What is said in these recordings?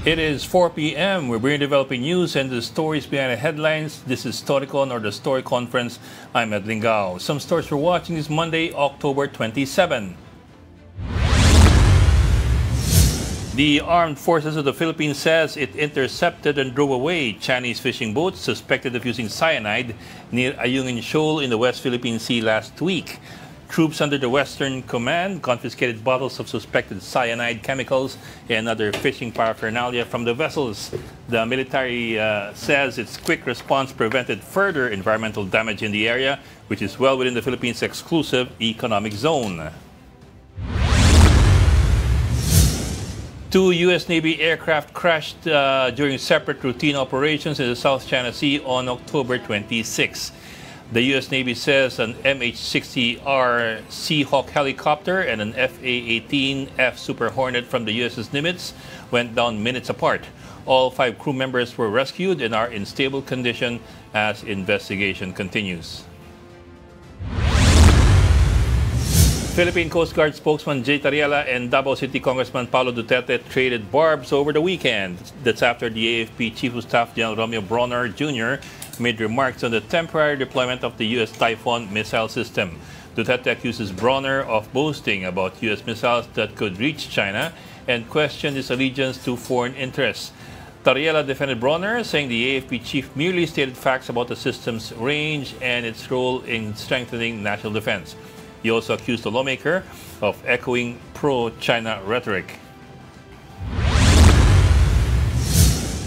It is 4 p.m. We're bringing developing news and the stories behind the headlines. This is Storycon, or the Story Conference. I'm Ed Lingao. Some stories we're watching this Monday, October 27. The Armed Forces of the Philippines says it intercepted and drove away Chinese fishing boats suspected of using cyanide near Ayungin Shoal in the West Philippine Sea last week. Troops under the Western Command confiscated bottles of suspected cyanide chemicals and other fishing paraphernalia from the vessels. The military says its quick response prevented further environmental damage in the area, which is well within the Philippines' exclusive economic zone. Two U.S. Navy aircraft crashed during separate routine operations in the South China Sea on October 26. The U.S. Navy says an MH-60R Seahawk helicopter and an FA-18F Super Hornet from the USS Nimitz went down minutes apart. All 5 crew members were rescued and are in stable condition as investigation continues. Philippine Coast Guard spokesman Jay Tariela and Davao City Congressman Paulo Duterte traded barbs over the weekend. That's after the AFP Chief of Staff General Romeo Bronner Jr. made remarks on the temporary deployment of the U.S. Typhoon missile system. Duterte accuses Bronner of boasting about U.S. missiles that could reach China and questioned his allegiance to foreign interests. Tariela defended Bronner, saying the AFP chief merely stated facts about the system's range and its role in strengthening national defense. He also accused the lawmaker of echoing pro-China rhetoric.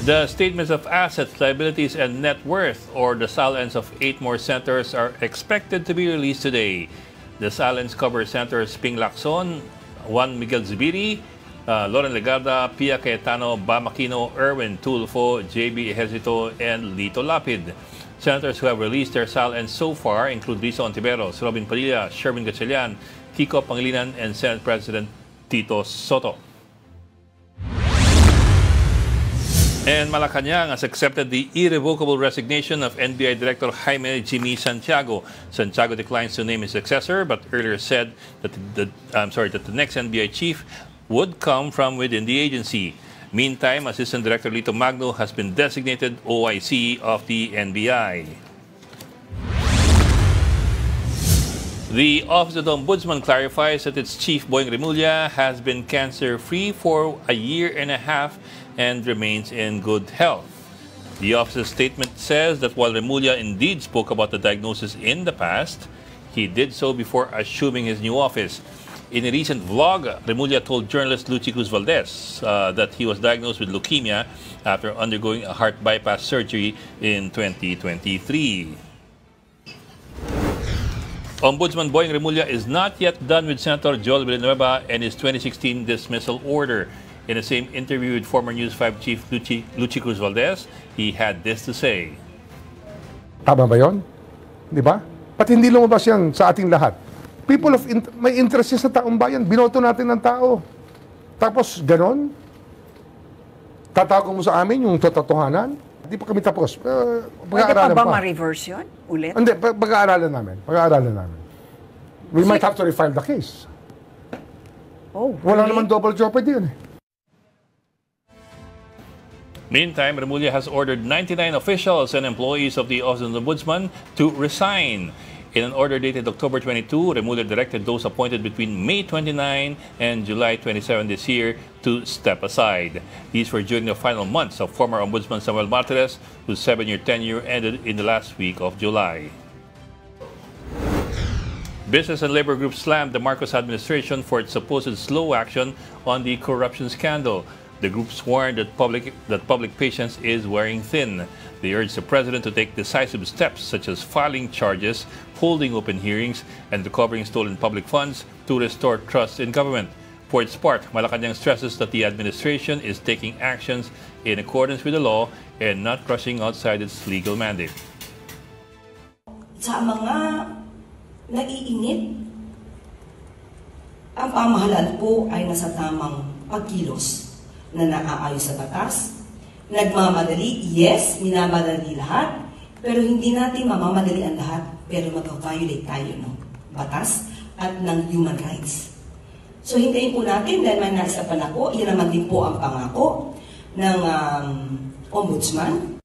The statements of assets, liabilities, and net worth, or the SALENs of 8 more centers, are expected to be released today. The SALENs cover Centers Ping Lacson, Juan Miguel Zubiri, Loren Legarda, Pia Cayetano, Bam Aquino, Erwin Tulfo, JB Ejercito, and Lito Lapid. Senators who have released their SALENs so far include Risa Ontiveros, Robin Padilla, Sherwin Gatchalian, Kiko Pangilinan, and Senate President Tito Soto. And Malacanang has accepted the irrevocable resignation of NBI Director Jaime Jimmy Santiago. Santiago declines to name his successor, but earlier said that the next NBI chief would come from within the agency. Meantime, Assistant Director Lito Magno has been designated OIC of the NBI. The Office of the Ombudsman clarifies that its chief, Boying Remulla, has been cancer-free for a year and a half and remains in good health. The office's statement says that while Remulla indeed spoke about the diagnosis in the past, he did so before assuming his new office. In a recent vlog, Remulla told journalist Lucy Cruz Valdez that he was diagnosed with leukemia after undergoing a heart bypass surgery in 2023. Ombudsman Boying Remulla is not yet done with Senator Joel Villanueva and his 2016 dismissal order. In the same interview with former News 5 chief Lucy Cruz Valdez, he had this to say. Tama ba yun? Di ba? Pati hindi lumabas yan sa ating lahat. People of may interest sa taong bayan. Binoto natin ng tao. Tapos, ganon? Tatago mo sa amin yung totohanan? Hindi pa kami tapos. Pwede pa ba ma-reverse yun? Ulit? Hindi, pag-aaralan namin. We might have to refile the case. Oh, really? Wala naman double jeopardy yun eh. Meantime, Remulla has ordered 99 officials and employees of the Office of the Ombudsman to resign. In an order dated October 22, Remulla directed those appointed between May 29 and July 27 this year to step aside. These were during the final months of former Ombudsman Samuel Martires, whose 7-year tenure ended in the last week of July. Business and labor groups slammed the Marcos administration for its supposed slow action on the corruption scandal. The groups warned that public patience is wearing thin. They urged the president to take decisive steps such as filing charges, holding open hearings, and recovering stolen public funds to restore trust in government. For its part, Malacanang stresses that the administration is taking actions in accordance with the law and not rushing outside its legal mandate. Sa mga naiinit, ang pamahalaan po ay nasa tamang pagkilos na naaayos sa batas. Nagmamadali, yes, minamadali lahat, pero hindi natin mamamadali ang lahat, pero mag-violate tayo ng batas at ng human rights. So hintayin po natin, dahil may naisapan ako, yan naman din po ang pangako ng ombudsman.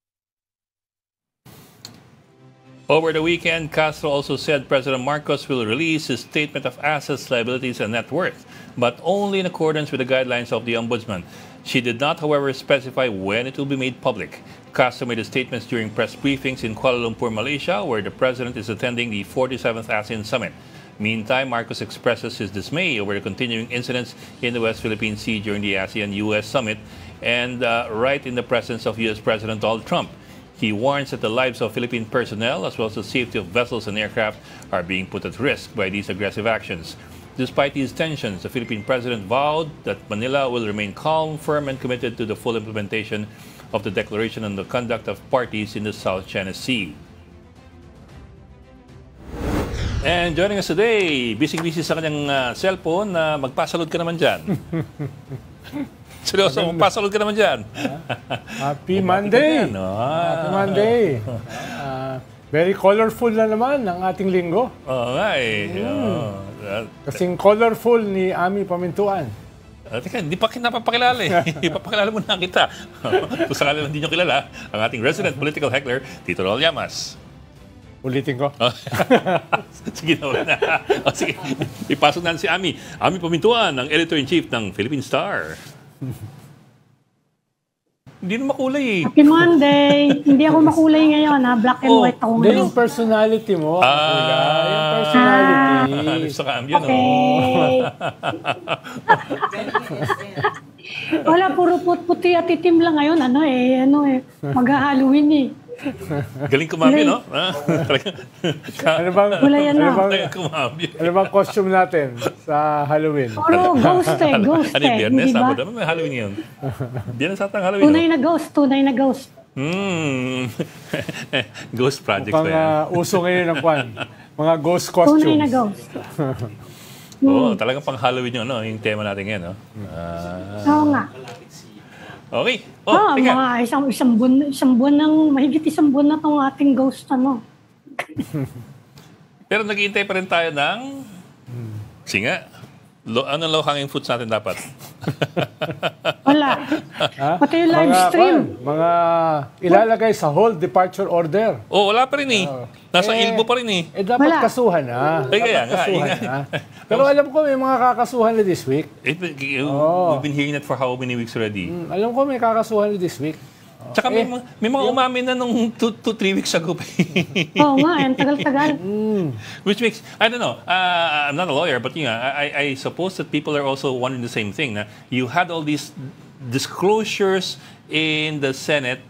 Over the weekend, Castro also said President Marcos will release his statement of assets, liabilities, and net worth, but only in accordance with the guidelines of the Ombudsman. She did not, however, specify when it will be made public. Castro made the statements during press briefings in Kuala Lumpur, Malaysia, where the president is attending the 47th ASEAN Summit. Meantime, Marcos expresses his dismay over the continuing incidents in the West Philippine Sea during the ASEAN-US Summit and right in the presence of U.S. President Donald Trump. He warns that the lives of Philippine personnel, as well as the safety of vessels and aircraft, are being put at risk by these aggressive actions. Despite these tensions, the Philippine president vowed that Manila will remain calm, firm, and committed to the full implementation of the Declaration on the Conduct of Parties in the South China Sea. And joining us today, busy-busy sa kanyang cellphone, magpasalud ka naman dyan. Seryoso, magpasalud ka naman dyan. Happy Monday! Happy Monday! Very colorful na naman ang ating linggo. Oo nga eh. Kasing colorful ni Ami Pamintuan. Teka, hindi pa napapakilala eh. Ipapakilala muna kita. Kung sakali lang hindi nyo kilala, ang ating resident political heckler, Tito Rol Llamas. Ulitin ko. Sige na. Sige, ipasok na si Ami. Ami Pamintuan, ang editor-in-chief ng Philippine Star. Hindi na makulay eh. Happy Monday! Hindi ako makulay ngayon ha. Black and white ako Hindi ngayon. yung personality mo. Yung personality. Gusto ka ambyo, no? Okay. Wala, puro puti at itim lang ngayon. Mag-Halloween eh. Galing kumambyo, no? Ano bang, Wala yan na. ano bang costume natin sa Halloween? Puro ghost eh. Ano yung biyernes? Hindi ba? Sabado, may Halloween yun. Biyernes atang Halloween, Tunay na ghost. Ghost projects ba yan? Mukhang uso ngayon ang kwan. Mga ghost Tunay costumes. na ghost. Oo, talagang pang Halloween yun, no? Yung tema natin ngayon, no? Oo nga. Okay. Mga isang buwan mahigit isang buwan na itong ating ghost Pero nag-iintay pa rin tayo ng... Singa. Anong low-hanging fruits natin dapat? Wala. Pati yung live stream. Mga ilalagay sa hold departure order. Wala pa rin eh. Nasa ilbo pa rin eh. Dapat Wala. kasuhan na. Kaya nga. Pero alam ko may mga kakasuhan na this week. We've been hearing that for how many weeks already. Alam ko may kakasuhan na this week. Tsaka may mga umamin na nung 2-3 weeks ago pa. Oo nga, ang tagal-tagal. Which makes, I don't know, I'm not a lawyer, but I suppose that people are also wondering the same thing. Na you had all these disclosures in the Senate,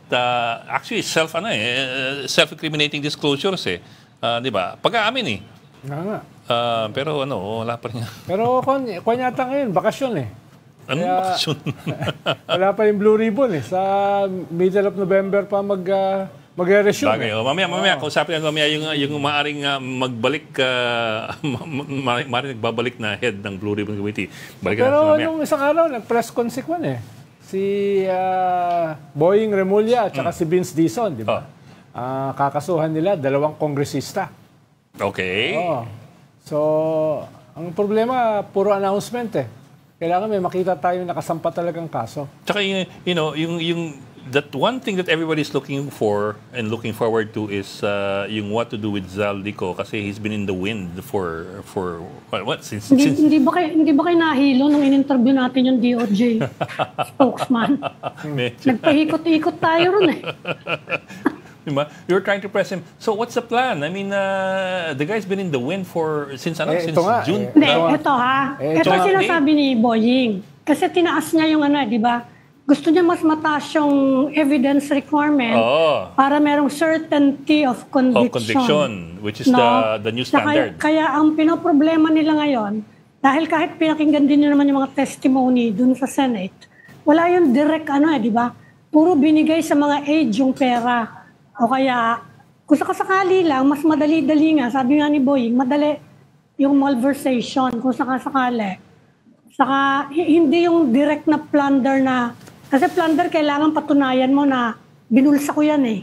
actually self-incriminating disclosures eh. Di ba? Pag-aamin eh. Nga. Pero wala pa rin. Pero kung yata ngayon, bakasyon eh. Anong bakasyon? Wala pa yung Blue Ribbon eh. Sa middle of November pa mag-resume. Bagay. Mamaya, kausapin natin mamaya yung maaring magbalik, maaring nagbabalik na head ng Blue Ribbon Committee. Balikan natin mamaya. Pero nung isang araw, nag-press consequence eh. Si Boying Remulla at saka si Vince Dizon, di ba? Kakasuhan nila, 2 kongresista. Okay. So, ang problema, puro announcement eh. Kailangan may makita tayo nakasampa talagang kaso. Tsaka yung that one thing that everybody's looking for and looking forward to is yung what to do with Zaldico kasi he's been in the wind for what since Hindi ba kayo nahilo nung in-interview natin yung DOJ spokesman? Nagpahikot-ikot tayo ron eh. Diba? You were trying to press him. So what's the plan? I mean, the guy's been in the wind since June. Hindi, ito sinasabi ni Boying. Kasi tinaas niya yung di ba? Gusto niya mas mataas yung evidence requirement para merong certainty of conviction. Which is the new standard. Kaya ang pinoproblema nila ngayon, dahil kahit pinakinggan din naman yung mga testimony dun sa Senate, wala yung direct di ba? Puro binigay sa mga aide yung pera. O kaya, kung sakasakali lang, mas madali-dali nga. Sabi nga ni Boying, madali yung malversation kung sakasakali. Saka, hindi yung direct na plunder na... Kasi plunder, kailangan patunayan mo na binulsa ko yan eh.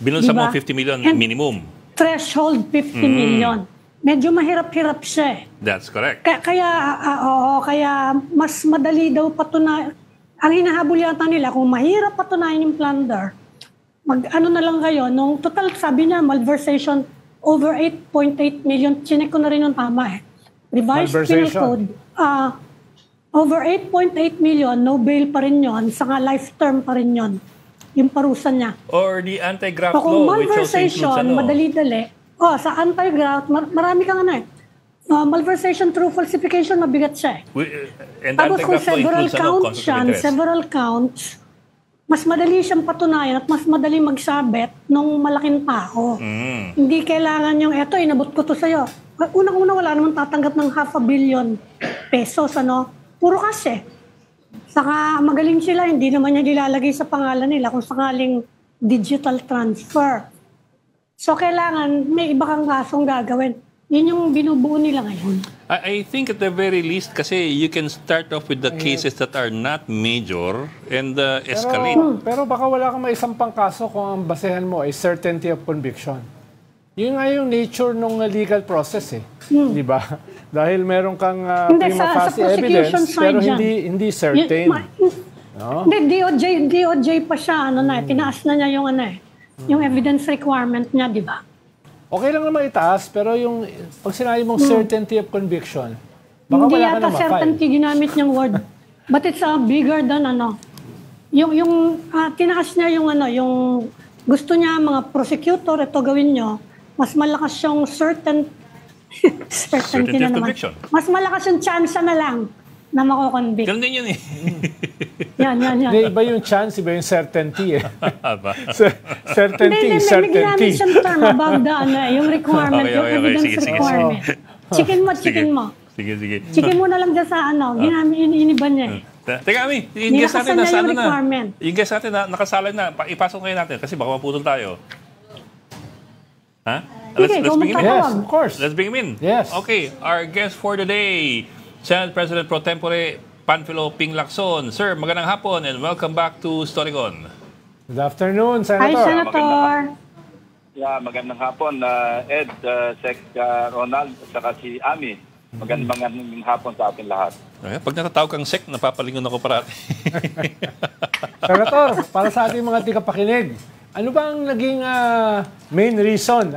Binulsa mo 50 million minimum. Threshold 50 million. Medyo mahirap-hirap siya eh. That's correct. Kaya mas madali daw patunayan. ang hinahabol yata nila, kung mahirap patunayan yung plunder, mag-ano na lang kayo, nung total sabi niya, malversation over 8.8 million, chinek ko na rin yung tama eh. Revised Penal Code, over 8.8 million, no bail pa rin yun, saka life term pa rin yun, yung parusa niya. Or the anti-graft So kung law, which also includes malversation, madali-dali, sa anti-graft, marami kang ano eh, malversation through falsification, mabigat siya eh. And Tapos kung anti-graft law several includes counts conflict of yan, interest. several counts, mas madali siyang patunayan at mas madali magsabit ng malaking tao. Hindi kailangan yung, eto, inabot ko to sa'yo. Unang-una, wala namang tatanggap ng 500 million pesos, ano? Puro cash eh. Saka magaling sila, hindi naman niya nilalagay sa pangalan nila kung sakaling digital transfer. So kailangan may iba kang kasong gagawin. Yun yung binubuo nila ngayon. I think at the very least, kasi you can start off with the cases that are not major and escalate. Pero baka wala kang maisampang kaso kung ang basehan mo ay certainty of conviction. Yun nga yung nature ng legal process eh. Di ba? Dahil meron kang prima facie evidence, pero hindi certain. No? Hindi, DOJ pa siya, tinaas na niya yung yung evidence requirement niya, di ba? Okay lang naman itaas, pero yung pag sinabi mong certainty of conviction, baka hindi wala ka yata na ma-file. certainty ginamit niyang word. But it's bigger than Yung tinaas niya yung gusto niya mga prosecutor, ito gawin niyo, mas malakas yung certainty Certainty na of naman. conviction. Mas malakas yung chance na lang na mako-convict. Ganun din yun eh. Yan. Hindi, iba yung chance, iba yung certainty eh. Aba. Certainty is May certainty. ginamit siyang term above yung requirement, Okay, yung okay, evidence sige. requirement. Chicken mo. Sige. Chicken mo na lang dyan sa iniba niya eh. Teka, Ami, yung guest natin Nilakasan niya nasa yung ano na. requirement. Yung guest natin na nakasalan na. Ipasok kayo natin kasi baka maputol tayo. Ha? Sige, Let's bring him in. Yes, of course. Let's bring him in. Yes. Okay, our guest for today, Senate President Pro Tempore Panfilo Ping Lacson. Sir, magandang hapon and welcome back to Storygon. Good afternoon, Hi, Senator. Senator. Magandang hapon, Ed, Sec Ronald, at saka si Ami. Magandang hapon sa ating lahat. Pag natatawag kang sec, napapalingon ako parati. Senator, para sa ating mga tigpakinig, ano ba ang naging main reason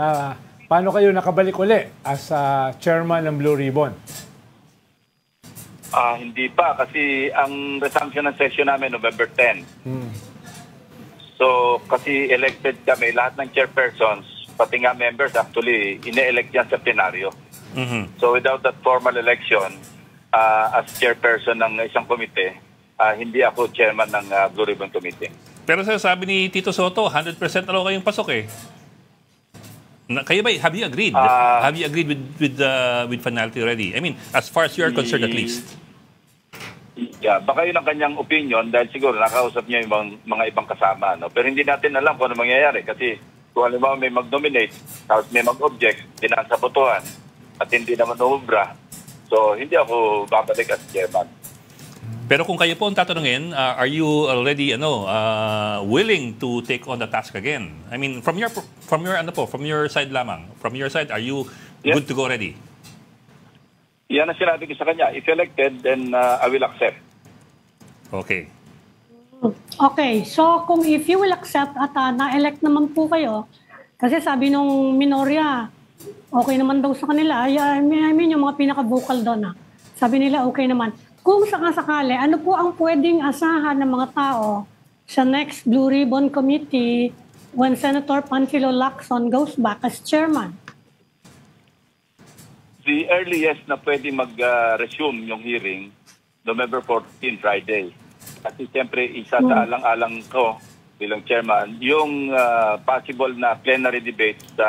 paano kayo nakabalik uli as chairman ng Blue Ribbon? Hindi pa kasi ang resumption ng session namin November 10. So kasi elected kami, lahat ng chairpersons, pati nga members actually, ine-elect yan sa plenaryo. So without that formal election, as chairperson ng isang komite, hindi ako chairman ng Blue Ribbon Committee. Pero sir, sabi ni Tito Soto, 100% na raw kayong pasok eh. Kayo ba, have you agreed? Have you agreed with finality already? I mean, as far as you are concerned at least. Yeah, baka yun ang kanyang opinion dahil siguro nakausap niya yung mga ibang kasama. No? Pero hindi natin alam kung ano mangyayari kasi kung alam may mag-nominate, tapos may mag-object, dinaan sa botohan at hindi naman umubra. So, hindi ako babalik as chairman. Pero kung kayo po ang tatanungin, are you already willing to take on the task again? I mean, from your side lamang. From your side, are you good to go already? Yan ang sinabi ko sa kanya. If elected, then I will accept. Okay. Okay, so kung if you will accept at na-elect naman po kayo, kasi sabi nung minorya, okay naman daw sa kanila. I mean, yung mga pinaka-vocal doon. Sabi nila okay naman. Kung sakasakali, ano po ang pwedeng asahan ng mga tao sa next Blue Ribbon Committee when Senator Panfilo Lacson goes back as chairman? The earliest na pwede mag-resume yung hearing, November 14, Friday. Kasi siyempre, isa sa alang-alang ko bilang chairman, yung possible na plenary debate sa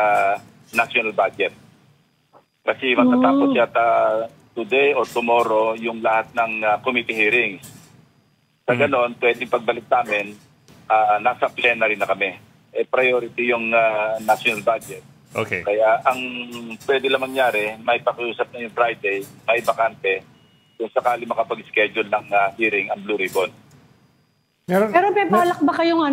national budget. Kasi matatapos yata today or tomorrow yung lahat ng committee hearings. Sa ganon, pwedeng pagbalik namin, nasa plenary na kami. Priority yung national budget. Okay. Kaya ang pwede lang mangyari, may pakiusap na yung Friday, may bakante, kung sakali makapag-schedule ng hearing ang Blue Ribbon. Pero may balak ba kayong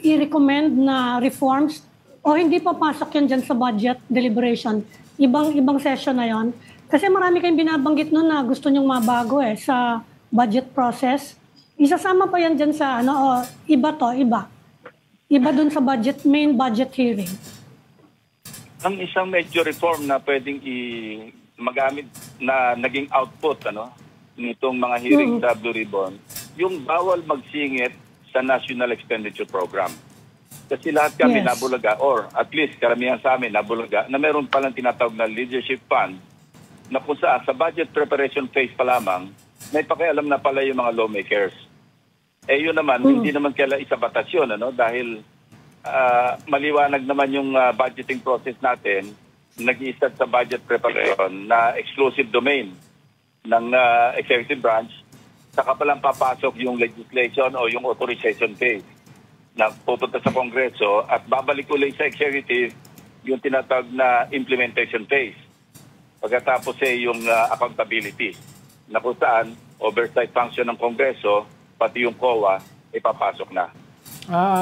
i-recommend na reforms o hindi pa pasok yun dyan sa budget deliberation? Ibang session na yon. Kasi marami kayong binabanggit nun na gusto nyong mabago sa budget process. Isasama pa yan dyan sa iba to, iba. Iba dun sa main budget hearing. Ang isang major reform na pwedeng magamit na naging output nitong mga hearing sa Blue Ribbon, yung bawal magsingit sa National Expenditure Program. Kasi lahat kami nabulaga, or at least karamihan sa amin nabulaga, na meron palang tinatawag na leadership fund na kung sa budget preparation phase pa lamang, may pakialam na pala yung mga lawmakers. Yun naman, hindi naman kailangan isa batas yun, dahil maliwanag naman yung budgeting process natin, nag-i-start sa budget preparation na exclusive domain ng executive branch, saka palang papasok yung legislation o yung authorization phase na pupunta sa Kongreso at babalik ulit sa executive yung tinatawag na implementation phase. Pagkatapos yung accountability na kung saan oversight function ng Kongreso, pati yung COA, ipapasok na.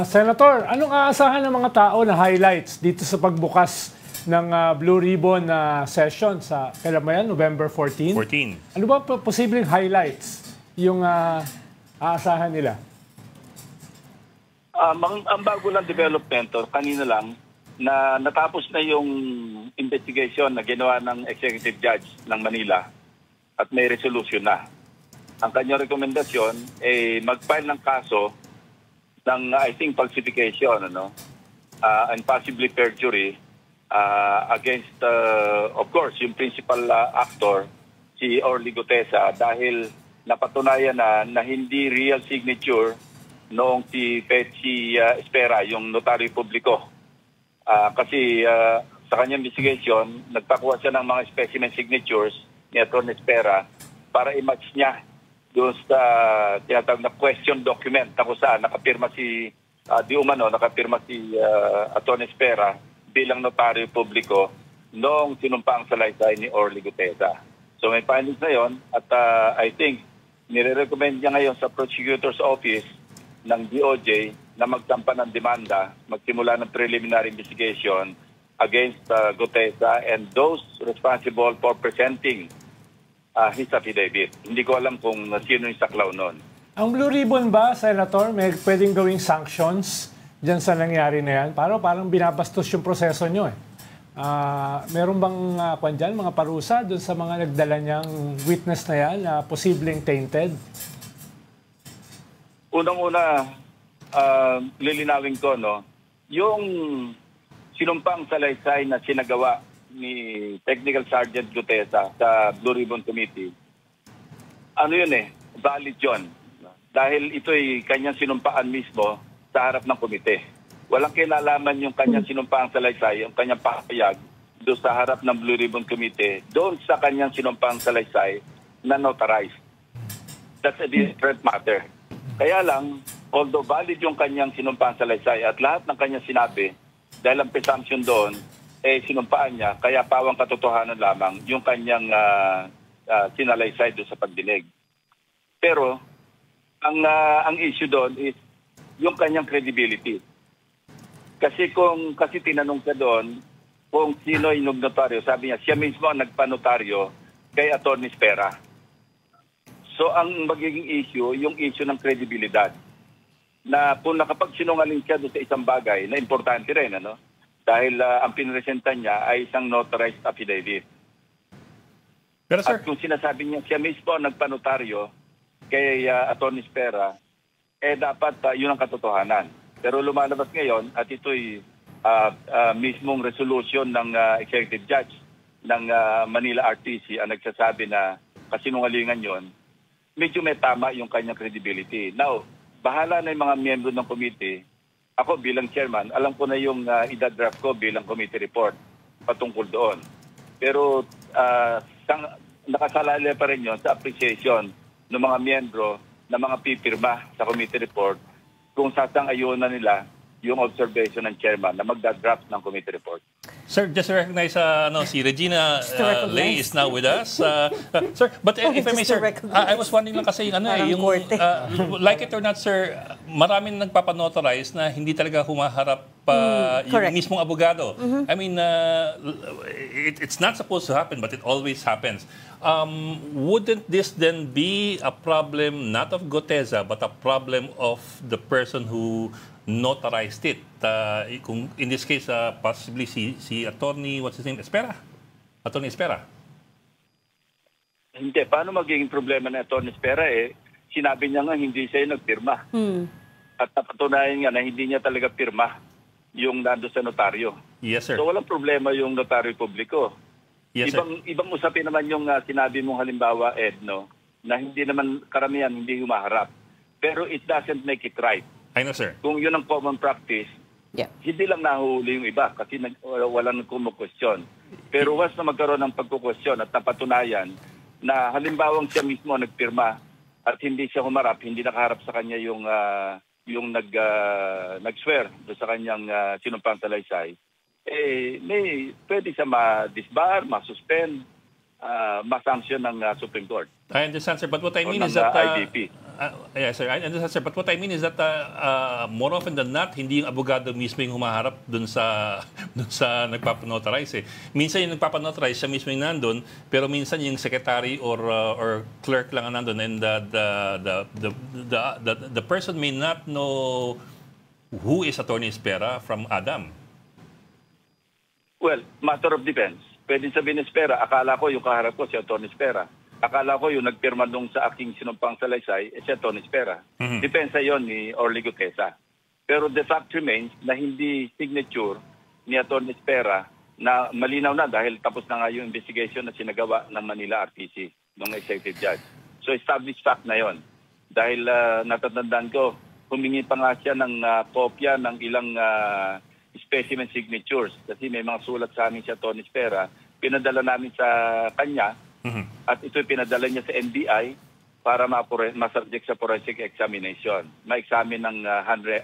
Senator, anong aasahan ng mga tao na highlights dito sa pagbukas ng Blue Ribbon session sa kailan ba yan? November 14? 14. Ano ba posibleng highlights yung aasahan nila? Ang bago lang development, kanina lang, na natapos na yung investigation na ginawa ng executive judge ng Manila at may resolution na. Ang kanyang rekomendasyon ay mag-file ng kaso ng, I think, falsification and possibly perjury against, of course, yung principal actor, si Orly Gutesa, dahil napatunayan na hindi real signature noong si Betsy Espera, yung notaryo publiko. Kasi sa kanyang investigation, nagpakuha siya ng mga specimen signatures ni Atty. Espera para i-match niya doon sa tinatawag na question document na kung saan nakapirma si nakapirma si Atty. Espera bilang notaryo publiko noong sinumpaang salaysay ni Orly Gutesa. So may findings na yon at I think nire-recommend niya ngayon sa prosecutor's office ng DOJ na magsampa ng demanda, magsimula ng preliminary investigation against Gutesa and those responsible for presenting his affidavit. Hindi ko alam kung sino yung saklaw nun. Ang Blue Ribbon ba, Senator, may pwedeng gawing sanctions dyan sa nangyari na yan? Parang binabastos yung proseso nyo eh. Meron bang mga parusa dun sa mga nagdala niyang witness na yan na posibleng tainted? Unang-una, lilinawin ko, yung sinumpang salaysay na sinagawa ni Technical Sergeant Gutesa sa Blue Ribbon Committee, valid yun. Dahil ito'y kanyang sinumpaan mismo sa harap ng komite. Walang kinalaman yung kanyang sinumpang salaysay, yung kanyang pahayag doon sa harap ng Blue Ribbon Committee, doon sa kanyang sinumpang salaysay na notarized. That's a different matter. Kaya lang, although valid yung kanyang sinumpaan salaysay at lahat ng kanyang sinabi, dahil ang presumption doon, sinumpaan niya, kaya pawang katotohanan lamang yung kanyang sinalaysay doon sa pagdinig. Pero, ang issue doon is yung kanyang credibility. Kasi tinanong siya doon kung sino yung notaryo, sabi niya, siya mismo ang nagpanotaryo kay Atty. Espera. So ang magiging issue, yung issue ng credibilidad. Na kung nakapagsinungaling siya doon sa isang bagay na importante rin, dahil ang pinresentan niya ay isang notarized affidavit. Pero sir, at kung sinasabi niya siya mismo ang nagpanotaryo kay Atty. Espera, dapat yun ang katotohanan. Pero lumalabas ngayon at ito'y mismong resolution ng executive judge ng Manila RTC ang nagsasabi na kasinungalingan yon. Medyo may tama yung kanyang credibility. Now, bahala na yung mga miyembro ng committee. Ako bilang chairman, alam ko na yung idadraft ko bilang committee report patungkol doon. Pero nakasalala pa rin yun sa appreciation ng mga miyembro na mga pipirma sa committee report kung sasang-ayunan nila yung observation ng chairman na magdadraft ng committee report. Sir, just to recognize si Regina Lay is now with us. Sir, but if I may, sir, I was wondering lang kasi like it or not, sir, maraming nagpapanotarize na hindi talaga humaharap yung mismong abogado. I mean, it's not supposed to happen, but it always happens. Wouldn't this then be a problem not of Guteza, but a problem of the person who notarized it? Kung in this case, possibly si attorney, what's his name? Attorney Espera. Hindi. Paano magiging problema ng attorney Espera sinabi niya nga hindi siya nagpirma. At napatunayan nga na hindi niya talaga pirma yung nando sa notaryo. Yes, sir. So walang problema yung notaryo publiko. Yes, sir. Ibang usapin naman yung sinabi mong halimbawa, Ed, no, na hindi naman karamihan hindi humaharap. Pero it doesn't make it right. I know, sir. Kung yun ang common practice, hindi lang nahuhuli yung iba kasi walang kumukwestiyon. Pero once na magkaroon ng pagkukwestiyon at napatunayan na halimbawang siya mismo nagpirma at hindi siya humarap, hindi nakaharap sa kanya yung nag-swear sa kanyang sinumpang salaysay, may pwede siya ma-disbar, ma-suspend, ma-sanction ng Supreme Court. I understand, sir. But what I mean ng is that... IDP. Yes, sir. I understand, sir. But what I mean is that more often than not, hindi yung abogado mismo yung humaharap dun sa nagpapanotarize. Minsan yung nagpapanotarize, siya mismo yung nandun, pero minsan yung secretary or clerk lang ang nandun, and the person may not know who is Attorney Espera from Adam. Well, matter of defense. Pwede sabihin ni Espera, akala ko yung kaharap ko si Attorney Espera. Akala ko yung nagpirma nung sa aking sinumpang salaysay, si Attorney Espera. Depensa yon ni Orly Guteza. Pero the fact remains na hindi signature ni Attorney Espera na malinaw na dahil tapos na nga yung investigation na sinagawa ng Manila RTC, ng executive judge. So established fact na yon. Dahil natatandaan ko, humingi pa nga siya ng kopya ng ilang specimen signatures kasi may mga sulat sa amin si Attorney Espera. Pinadala namin sa kanya. At ito'y pinadala niya sa NBI para ma-subject sa forensic examination. Ma-examine ng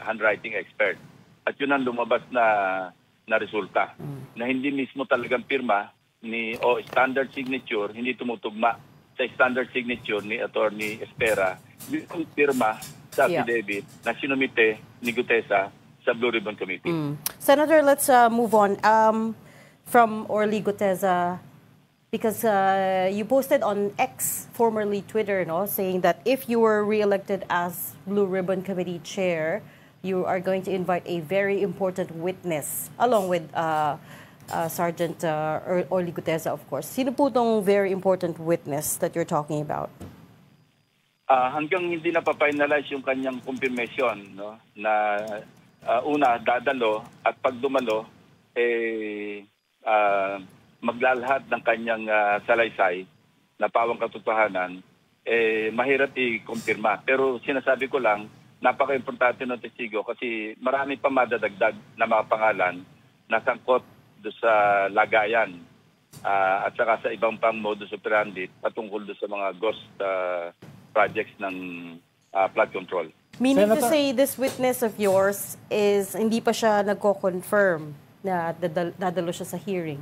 handwriting expert. At yun ang lumabas na resulta. Na hindi mismo talagang pirma o standard signature, hindi tumutugma sa standard signature ni Attorney Espera. Yung pirma sa affidavit na sinumite ni Guteza sa Blue Ribbon Committee. Senator, let's move on. From Orly Guteza, because you posted on X, formerly Twitter, saying that if you were re-elected as Blue Ribbon Committee Chair, you are going to invite a very important witness, along with Sergeant Orly Guteza, of course. Sino po tong very important witness that you're talking about? Hanggang hindi na pa-finalize yung kanyang confirmation, na una, dadalo, at pag dumalo, maglalahad ng kanyang salaysay na pawang katotohanan, mahirap i-kumpirma. Pero sinasabi ko lang, napaka-importante ng testigo kasi marami pa madadagdag na mga pangalan na sangkot do sa lagayan at saka sa ibang pang modus operandi patungkol do sa mga ghost projects ng flood control. Meaning to say, this witness of yours is hindi pa siya nagko-confirm na dadalo siya sa hearing?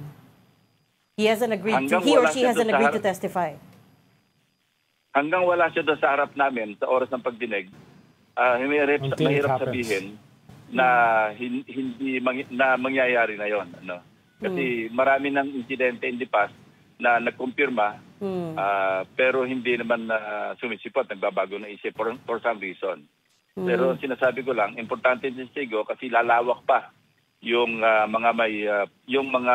He hasn't agreed to, he or she hasn't agreed to testify. Hanggang wala siya doon sa harap namin sa oras ng pagdinig, mahirap sabihin na hindi na mangyayari na yon. Kasi marami ng insidente in the past na nagkumpirma pero hindi naman sumisipot, nagbabago ng isip for some reason. Pero sinasabi ko lang, importante din sigo kasi lalawak pa yung yung mga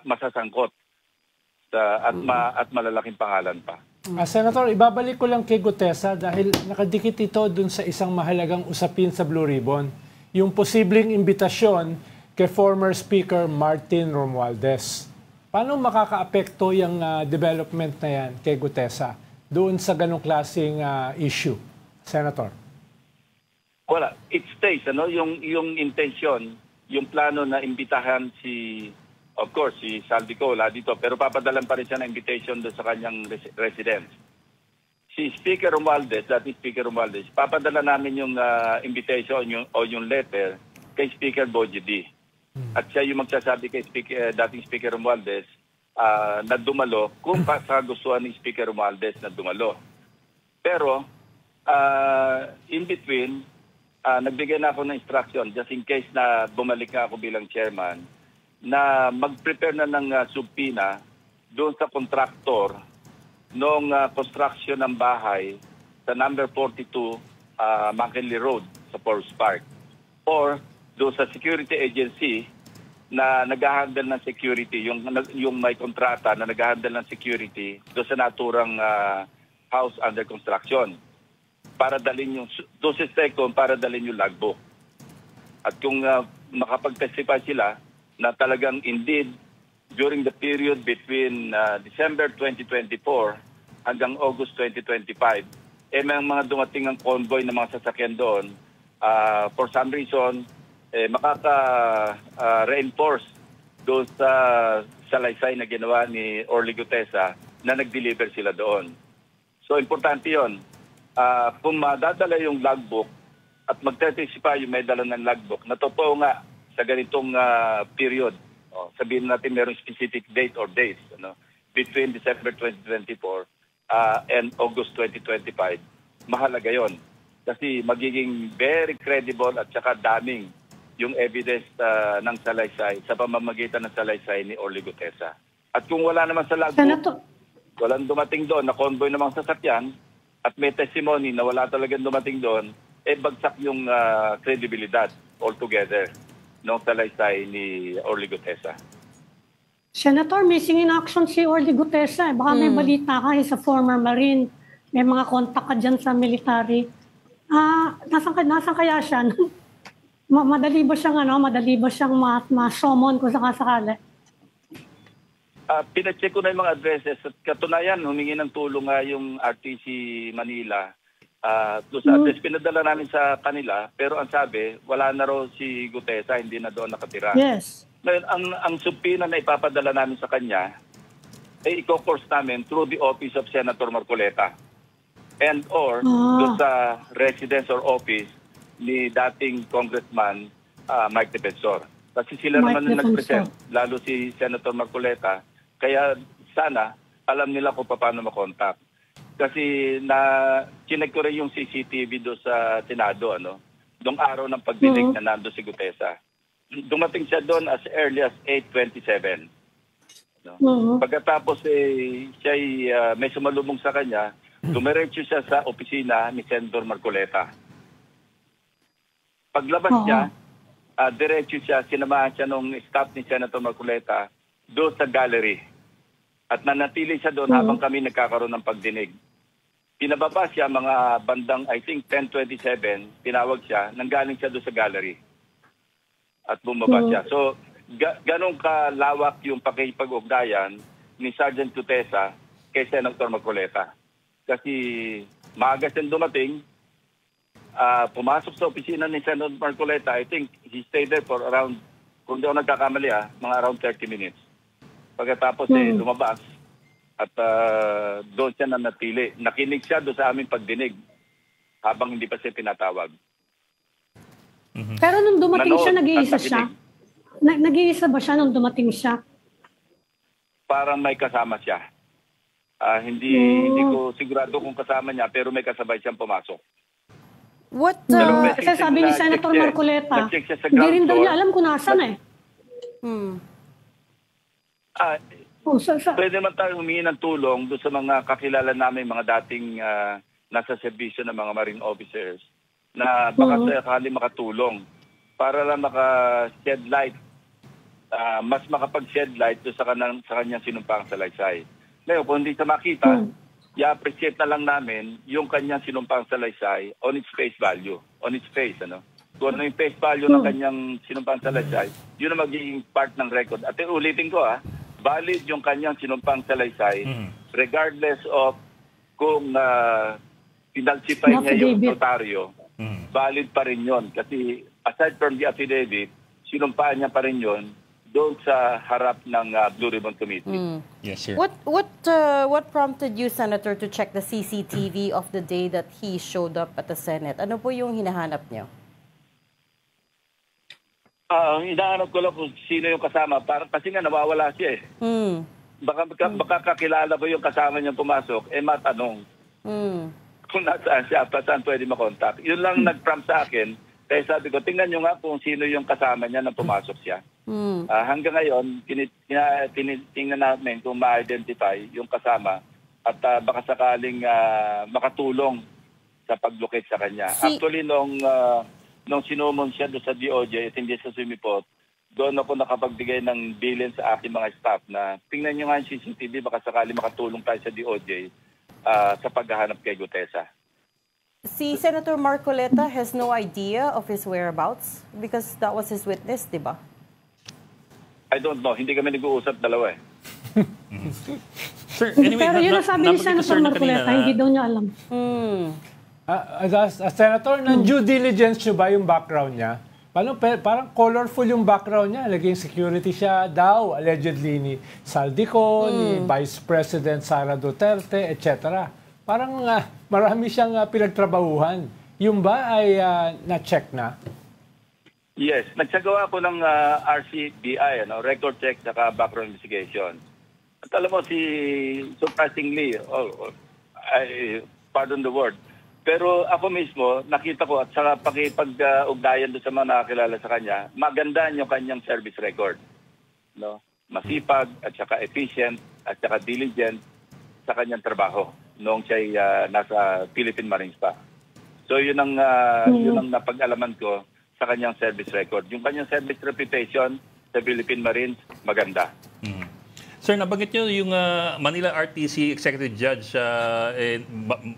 masasangkot at malalaking pangalan pa. Senator, ibabalik ko lang kay Guteza dahil nakadikit ito dun sa isang mahalagang usapin sa Blue Ribbon, yung posibleng imbitasyon kay former Speaker Martin Romualdez. Paano makakaapekto yung development na yan kay Guteza doon sa ganong klaseng issue, Senator? Wala. It stays, yung intention, yung plano na imbitahan of course, si Saldico wala dito, pero papadalan pa rin siya ng invitation doon sa kanyang residence. Si Speaker Romualdez, dati Speaker Romualdez, papadala namin yung invitation o yung letter kay Speaker Bogie D. At siya yung magsasabi kay dating Speaker Romualdez na dumalo kung kagustuhan ni Speaker Romualdez na dumalo. Pero, in between, nagbigay na ako ng instruction just in case na bumalik nga ako bilang chairman na mag-prepare na ng subpoena doon sa contractor nung construction ng bahay sa number 42 McKinley Road sa Forest Park or doon sa security agency na nag-handle ng security, yung may kontrata na nag-handle ng security doon sa naturang house under construction para dalhin yung doon sa STECOM para dalhin yung logbook. At kung makapag-testify sila na talagang indeed during the period between December 2024 hanggang August 2025, may mga dumating ang convoy ng mga sasakyan doon, for some reason, makaka-reinforce doon sa salaysay na ginawa ni Orly Gutesa na nag-deliver sila doon. So, importante yun. Kung madadala yung logbook at magtestify yung may dala ng logbook, na totoo nga sa ganitong period, sabihin natin merong specific date or dates between December 2024 and August 2025, mahalaga yon. Kasi magiging very credible at saka daming yung evidence ng salaysay sa pamamagitan ng salaysay ni Orly Gutesa. At kung wala naman sa logbook, walang dumating doon na convoy ng mga sasakyan at may testimony na wala talagang dumating doon, bagsak yung credibilidad altogether ng salaysay ni Orly Gutesa. Senator, missing in action si Orly Gutesa. Baka may balita ka, he's a former Marine. May mga kontak ka dyan sa military. Nasaan kaya siya? Madali ba siyang ma-summon kung sakasakali? Pinacheck ko na yung mga addresses at katunayan, humingi ng tulong nga yung RTC Manila. Doon sa address, pinadala namin sa kanila, pero ang sabi, wala na raw si Gutesa, hindi na doon nakatira. Yes. Ngayon, ang subpoena na ipapadala namin sa kanya, i-course namin through the office of Senator Marcoleta and or doon sa residence or office ni dating Congressman Mike Defensor. Kasi sila naman ang nag-present, lalo si Senator Marcoleta. Kaya sana alam nila kung paano makontak. Kasi chinek ko rin yung CCTV doon sa Senado, noong araw ng pagdinig na nando si Gutesa. Dumating siya doon as early as 8:27. Pagkatapos siya may sumalubong sa kanya, dumiretso siya sa opisina ni Senator Marcoleta. Paglabas niya, diretso siya, sinamahan siya nung staff ni Senator Marcoleta doon sa gallery. At nanatili siya doon habang kami nagkakaroon ng pagdinig. Pinababa siya mga bandang, I think, 10:27, tinawag siya, nanggaling siya doon sa gallery. At bumaba siya. So, ganong kalawak yung pakikipag-ugnayan ni Sergeant Gutesa kay Senator Marcoleta. Kasi maaga siyang dumating, pumasok sa opisina ni Senator Marcoleta. I think he stayed there for around, kung di ako nagkakamali, mga around 30 minutes. Pagkatapos lumabas at doon siya nanatili. Nakinig siya doon sa aming pagdinig habang hindi pa siya pinatawag. Pero nung dumating siya, nag-iisa siya? Nag-iisa ba siya nung dumating siya? Parang may kasama siya. Hindi ko sigurado kung kasama niya, pero may kasabay siyang pumasok. What? Kasi sabi ni Senator Marcoleta, hindi rin daw niya alam kung nasan Pwede naman tayo humingi ng tulong doon sa mga kakilala namin, mga dating nasa serbisyo ng mga Marine officers na baka sakali makatulong para lang maka-shed light, mas makapag-shed light doon sa kanyang sinumpang salaysay. Ngayon, kung hindi sa makita, i-appreciate na lang namin yung kanyang sinumpang salaysay on its face value, on its face, Kung ano yung face value ng kanyang sinumpang salaysay, yun ang magiging part ng record. At ulitin ko, valid yung kanyang sinumpang salaysay regardless of kung pinalsify niya yung notaryo, valid pa rin yun. Kasi aside from the affidavit, sinumpaan niya pa rin yun doon sa harap ng Blue Ribbon Committee. Yes, sir. What prompted you, Senator, to check the CCTV of the day that he showed up at the Senate? Ano po yung hinahanap niyo? Hinahanap ko lang kung sino yung kasama. Kasi nga nawawala siya Baka kakilala ko yung kasama niyang pumasok, matanong kung nasaan siya, saan pwede makontak. Yun lang nag-prompt sa akin Kaya sabi ko, tingnan nyo nga kung sino yung kasama niya na pumasok siya. Hanggang ngayon, tingnan namin kung ma-identify yung kasama at baka sakaling makatulong sa pag-locate sa kanya. Actually, nung sinumon siya doon sa DOJ at hindi sa sumipot, doon ako nakapagbigay ng bilin sa aking mga staff na tingnan nyo nga yung CCTV, baka sakaling makatulong tayo sa DOJ sa paghahanap kay Gutesa. Si Senator Marcoleta has no idea of his whereabouts because that was his witness, di ba? I don't know. Hindi kami nag-uusap dalawa eh. Sir, anyway, Pero yun ang sabi ni Senator Marcoleta, hindi daw niya alam. Senator, due diligence nyo ba yung background niya? Parang colorful yung background niya. Naging security siya daw, allegedly, ni Saldico, ni Vice President Sara Duterte, etc. Parang marami siyang pinagtrabahuhan. Yung ba ay na-check na? Yes. Nagsagawa ko ng RCBI, record check saka background investigation. At alam mo, surprisingly, pardon the word, pero ako mismo, nakita ko at saka pakipag-ugnayan doon sa mga nakakilala sa kanya, maganda yung kanyang service record. No? Masipag at saka efficient at saka diligent sa kanyang trabaho noong siya nasa Philippine Marines pa. So yun ang napag-alaman ko sa kanyang service record. Yung kanyang service reputation sa Philippine Marines, maganda. Sir, nabanggit nyo yung Manila RTC Executive Judge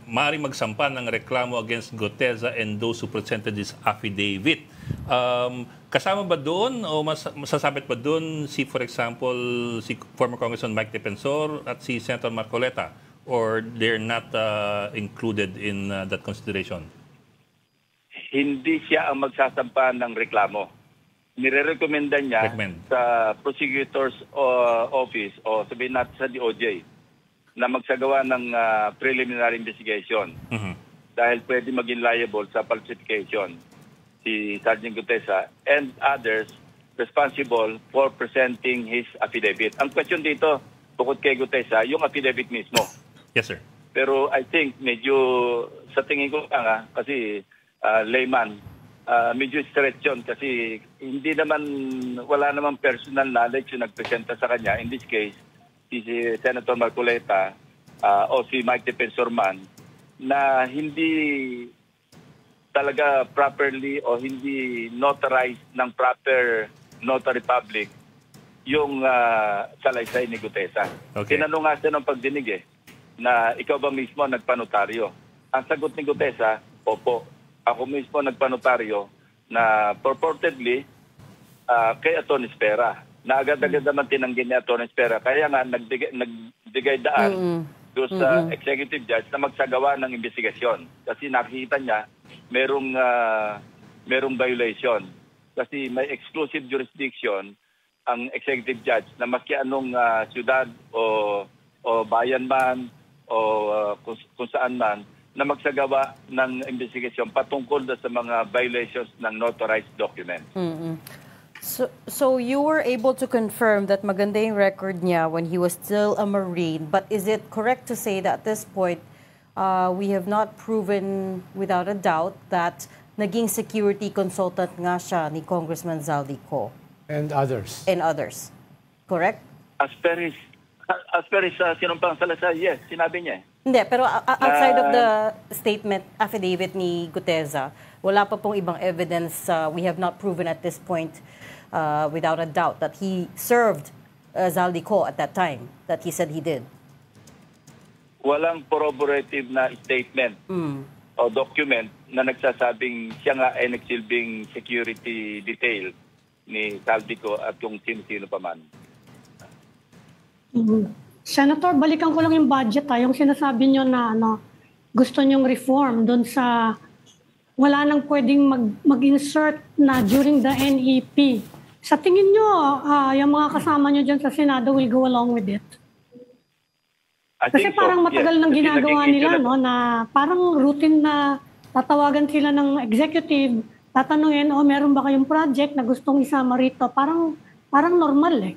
maaaring magsampa ng reklamo against Gutesa and those who presented this affidavit. Kasama ba doon o masasabit ba doon for example, si former Congressman Mike Defensor at si Senator Marcoleta? Or they're not included in that consideration? Hindi siya ang magsasampa ng reklamo. Nire-recommenda niya sa prosecutor's office o sabihin natin sa DOJ na magsagawa ng preliminary investigation. Dahil pwede maging liable sa falsification si Sergeant Gutesa and others responsible for presenting his affidavit. Ang question dito, bukod kay Gutesa, yung affidavit mismo. Yes, sir. Pero I think medyo sa tingin ko lang kasi layman, medyo stretch yun kasi wala naman personal knowledge yung nagpresenta sa kanya. In this case, si Senator Marcoleta o si Mike Defensor man na hindi talaga properly o hindi notarized ng proper notary public yung salaysay ni Gutesa. Okay. Tinanong nga siya ng pagdinig na ikaw ba mismo nagpanotaryo? Ang sagot ni Gutesa, opo. Ako mismo nagpanotaryo na purportedly kay Atty. Espera. Na agad-agad naman tinanggi ni Atty. Espera. Kaya nga nagbigay daan doon sa executive judge na magsagawa ng investigasyon. Kasi nakikita niya merong violation. Kasi may exclusive jurisdiction ang executive judge na maski anong syudad o bayan man o kung saan man na magsagawa ng investigasyon patungkol sa mga violations ng notarized documents. So you were able to confirm that maganda yung record niya when he was still a Marine, but is it correct to say that at this point we have not proven without a doubt that naging security consultant nga siya ni Congressman Zaldico? And others. And others. Correct? As per his sinumpang salasa, yes, sinabi niya. Hindi, pero outside of the statement, affidavit ni Gutesa, wala pa pong ibang evidence. We have not proven at this point without a doubt that he served Zaldico at that time, that he said he did. Walang corroborative na statement o document na nagsasabing siya nga ay nagsilbing security detail ni Zaldico at kung sino-sino pa man. Senator, balikan ko lang yung budget. Yung sinasabi nyo na gusto nyong reform doon sa wala nang pwedeng mag-insert na during the NEP. Sa tingin nyo, yung mga kasama nyo dyan sa Senado will go along with it? Kasi parang matagal nang ginagawa nila, na parang routine na tatawagan sila ng executive, tatanungin, meron ba kayong project na gustong isama rito? Parang normal .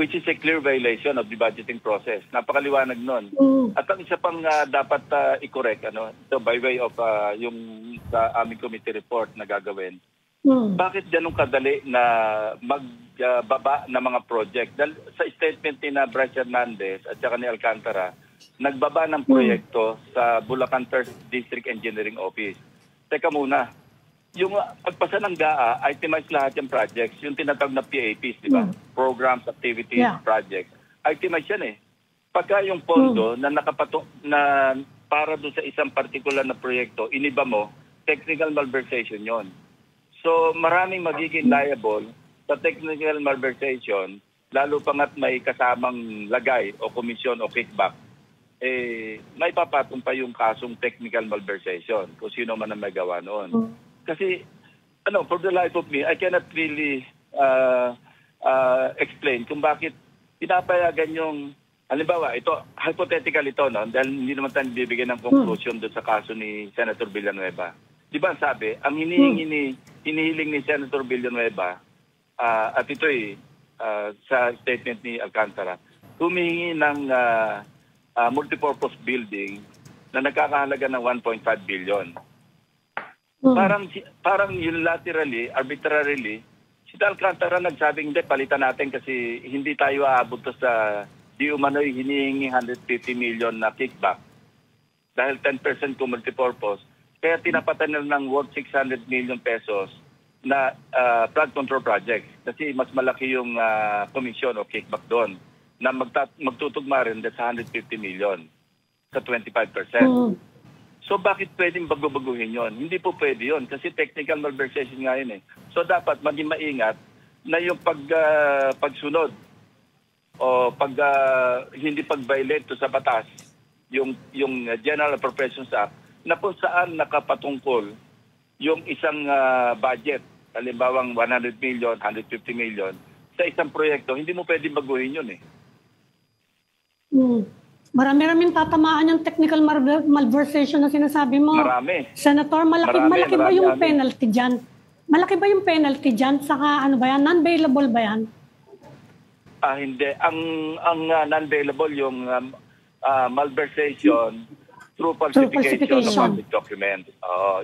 which is a clear violation of the budgeting process. Napakaliwanag nun. At ang isa pang dapat i-correct, so by way of yung sa aming committee report na gagawin, bakit ganun kadali na magbaba ng mga project? Dahil sa statement ni na Bryce Hernandez at saka ni Alcantara, nagbaba ng proyekto sa Bulacan 1st District Engineering Office. Teka muna, yung pagpasa ng GAA, itemize lahat yung projects, yung tinatawag na PAPs, di ba? Programs, activities, projects. Itemize yan eh. Pagka yung pondo na na para doon sa isang particular na proyekto, iniba mo, technical malversation yon. So maraming magiging liable sa technical malversation, lalo pa nga't may kasamang lagay o komisyon o kickback, may papatong pa yung kasong technical malversation kung sino man ang may gawa noon. Kasi, for the life of me, I cannot really explain kung bakit pinapayagan yung, halimbawa, ito, hypothetical ito, no? Dahil hindi naman tayo bibigyan ng conclusion doon sa kaso ni Senator Villanueva. Di ba sabi, ang hinihiling ni Senator Villanueva, at ito'y sa statement ni Alcantara, humihingi ng multipurpose building na nagkakahalaga ng 1.5 billion. Parang unilaterally, arbitrarily, si Alcantara nagsabing, hindi, palitan natin kasi hindi tayo aabot sa di umano'y hinihingi 150 million na kickback. Dahil 10% ko multipurpose, kaya tinapatan nila ng worth 600 million pesos na flood control project. Kasi mas malaki yung komisyon o kickback doon na magtutugma rin sa 150 million sa 25%. So bakit pwedeng bago-baguhin yon? Hindi po pwede yon kasi technical malversation nga yun eh. So dapat maging maingat na yung pagsunod o hindi pag-violate sa batas, yung General Appropriations Act, na kung saan nakapatungkol yung isang budget, halimbawang 100 million, 150 million, sa isang proyekto, hindi mo pwedeng baguhin yun eh. Marami-raming tatamaan yung technical malversation na sinasabi mo. Marami. Senator, malaki ba yung penalty dyan? Malaki ba yung penalty dyan? Saka ano ba yan? Non-bailable ba yan? Hindi. Ang non-bailable yung malversation through falsification of public documents.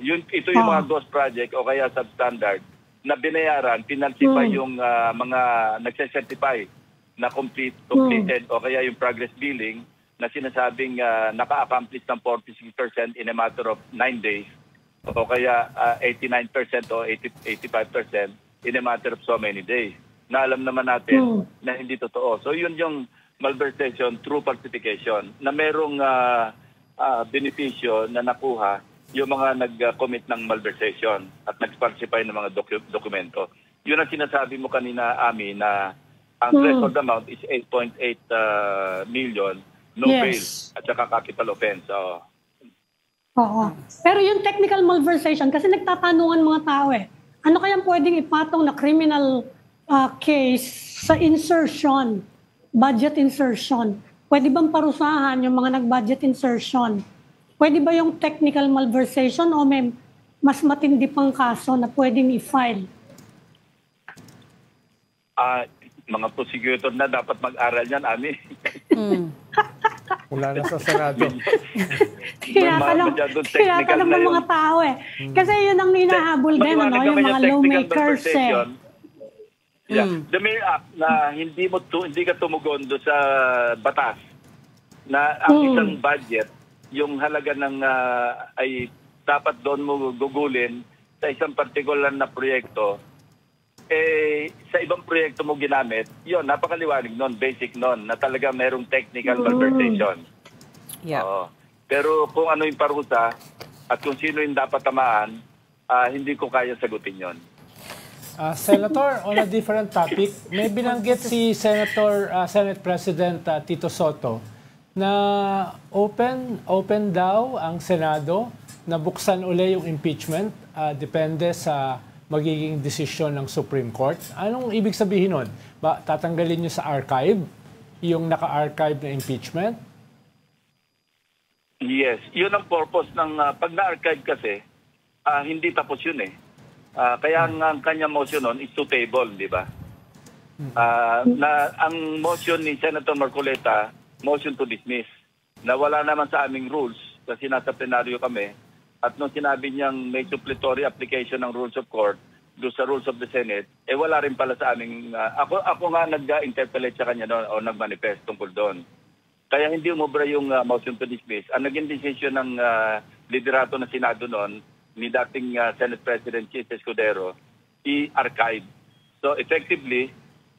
Ito yung mga ghost project o kaya substandard na binayaran, pinalsify yung mga nagse-certify na completed o kaya yung progress billing na sinasabing naka-accomplish ng 46% in a matter of 9 days o kaya 89% o 85% in a matter of so many days. Na alam naman natin na hindi totoo. So yun yung malversation through falsification na merong benepisyo na nakuha yung mga nag-commit ng malversation at nag-falsify ng mga dokumento. Yun ang sinasabi mo kanina, Ami, na ang threshold amount is 8.8 million, no bail, at saka capital offense. Oo. Pero yung technical malversation, kasi nagtatanungan mga tao ano kayang pwedeng ipatong na criminal case sa insertion, budget insertion? Pwede bang parusahan yung mga nag-budget insertion? Pwede ba yung technical malversation o may mas matindi pang kaso na pwedeng i-file? Mga prosecutor na dapat mag-aral yan, Ami. Wala na sa Senado. Tinatanong ng mga tao Kasi yun ang hinahabol din, yung mga lawmakers The mere act na hindi ka tumugon do sa batas na ang isang budget, yung halaga ng ay dapat doon mo gugulin sa isang particular na proyekto, sa ibang proyekto mo ginamit, yun, napakaliwanag nun, basic nun, na talaga merong technical malversation. Pero kung ano yung parusa at kung sino yung dapat tamaan, hindi ko kaya sagutin yon. Senator, on a different topic, may binanggit si Senate President Tito Soto na open daw ang Senado na buksan uli yung impeachment, depende sa magiging desisyon ng Supreme Court. Anong ibig sabihin nun? Tatanggalin nyo sa archive yung naka-archive na impeachment? Yes. Yun ang purpose ng pag na-archive kasi, hindi tapos yun Kaya ang kanyang motion nun is to table, di ba? Na ang motion ni Senator Marcoleta, motion to dismiss, na wala naman sa aming rules kasi nasa plenaryo kami. At nung sinabi niyang may supplementary application ng rules of court do sa rules of the Senate, wala rin pala sa aming... ako nga nag-interpellate sa kanya noon o nag-manifest tungkol doon. Kaya hindi umubra yung motion to dismiss. Ang naging decision ng liderato ng Senado noon, ni dating Senate President Chis Escudero, i-archive. So effectively,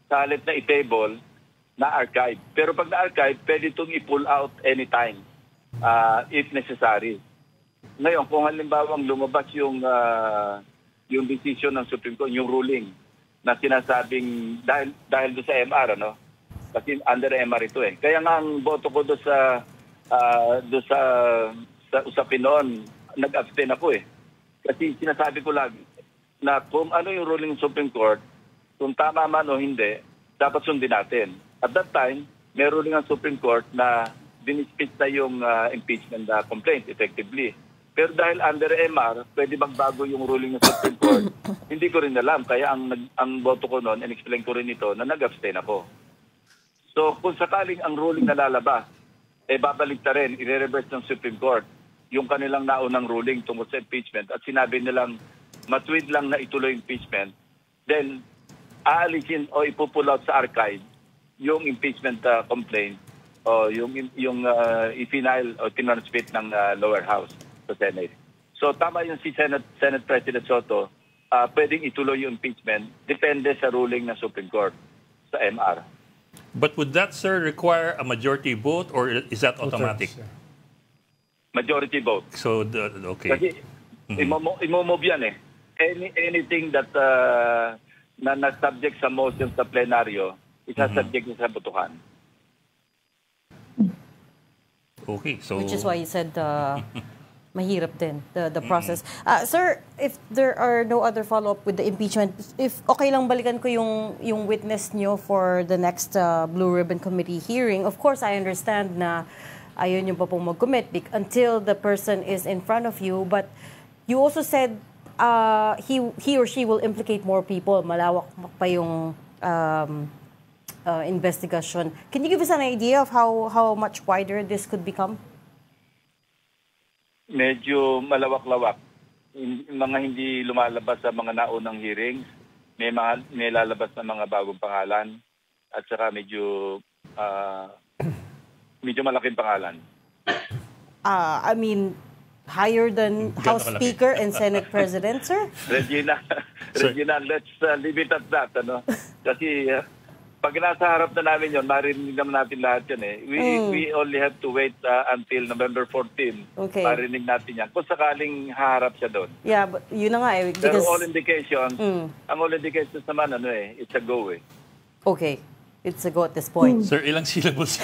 sa halip na i-table, na-archive. Pero pag na-archive, pwede itong i-pull out anytime if necessary. Ngayon, kung halimbawa lumabas yung decision ng Supreme Court, yung ruling na sinasabing dahil do sa MR, ano? Kasi under MR ito eh. Kaya nga ang boto ko do sa usapin noon, nag-abstain ako eh. Kasi sinasabi ko lagi na kung ano yung ruling ng Supreme Court, kung tama man o hindi, dapat sundin natin. At that time, may ruling ng Supreme Court na dinispis na yung impeachment complaint effectively. Pero dahil under MR, pwede magbago yung ruling ng Supreme Court. Hindi ko rin alam. Kaya ang boto ko noon, and-explain ko rin ito, na nag-abstain ako. So kung sakaling ang ruling na lalabas, babalik na rin, i-reverse ng Supreme Court yung kanilang naunang ruling tungkol sa impeachment at sinabi nilang matuwid lang na ituloy impeachment, then aalisin o ipupull out sa archive yung impeachment complaint o yung i-final o tinransmit ng lower house sa Senate. So tama yung si Senate President Soto, pwedeng ituloy yung impeachment, depende sa ruling ng Supreme Court sa MR. But would that, sir, require a majority vote or is that automatic? Majority vote. So, okay. Kasi imomove yan eh. Anything that na subject sa motion sa plenaryo, isa-subject sa botohan. Okay, so... Which is why you said mahirap din, the process. Sir, if there are no other follow-up with the impeachment, if okay lang balikan ko yung witness nyo for the next Blue Ribbon Committee hearing, of course, I understand na ayun yung pa pong mag-commit until the person is in front of you, but you also said he or she will implicate more people. Malawak pa yung investigation. Can you give us an idea of how much wider this could become? Medyo malawak-lawak. Mga hindi lumalabas sa mga naunang hearings, may lalabas na mga bagong pangalan at saka medyo malaking pangalan. I mean, higher than House Speaker and Senate President, sir? Regina, let's leave it at that. Ano? Kasi pag nasa harap na namin yun, marinig naman natin lahat yun eh. We only have to wait until November 14. Okay. Marinig natin yan. Kung sakaling haharap siya doon. Yeah, but yun na nga eh. Pero all indications, ang all indications naman, it's a go eh. Okay. It's a go at this point. Sir, ilang syllables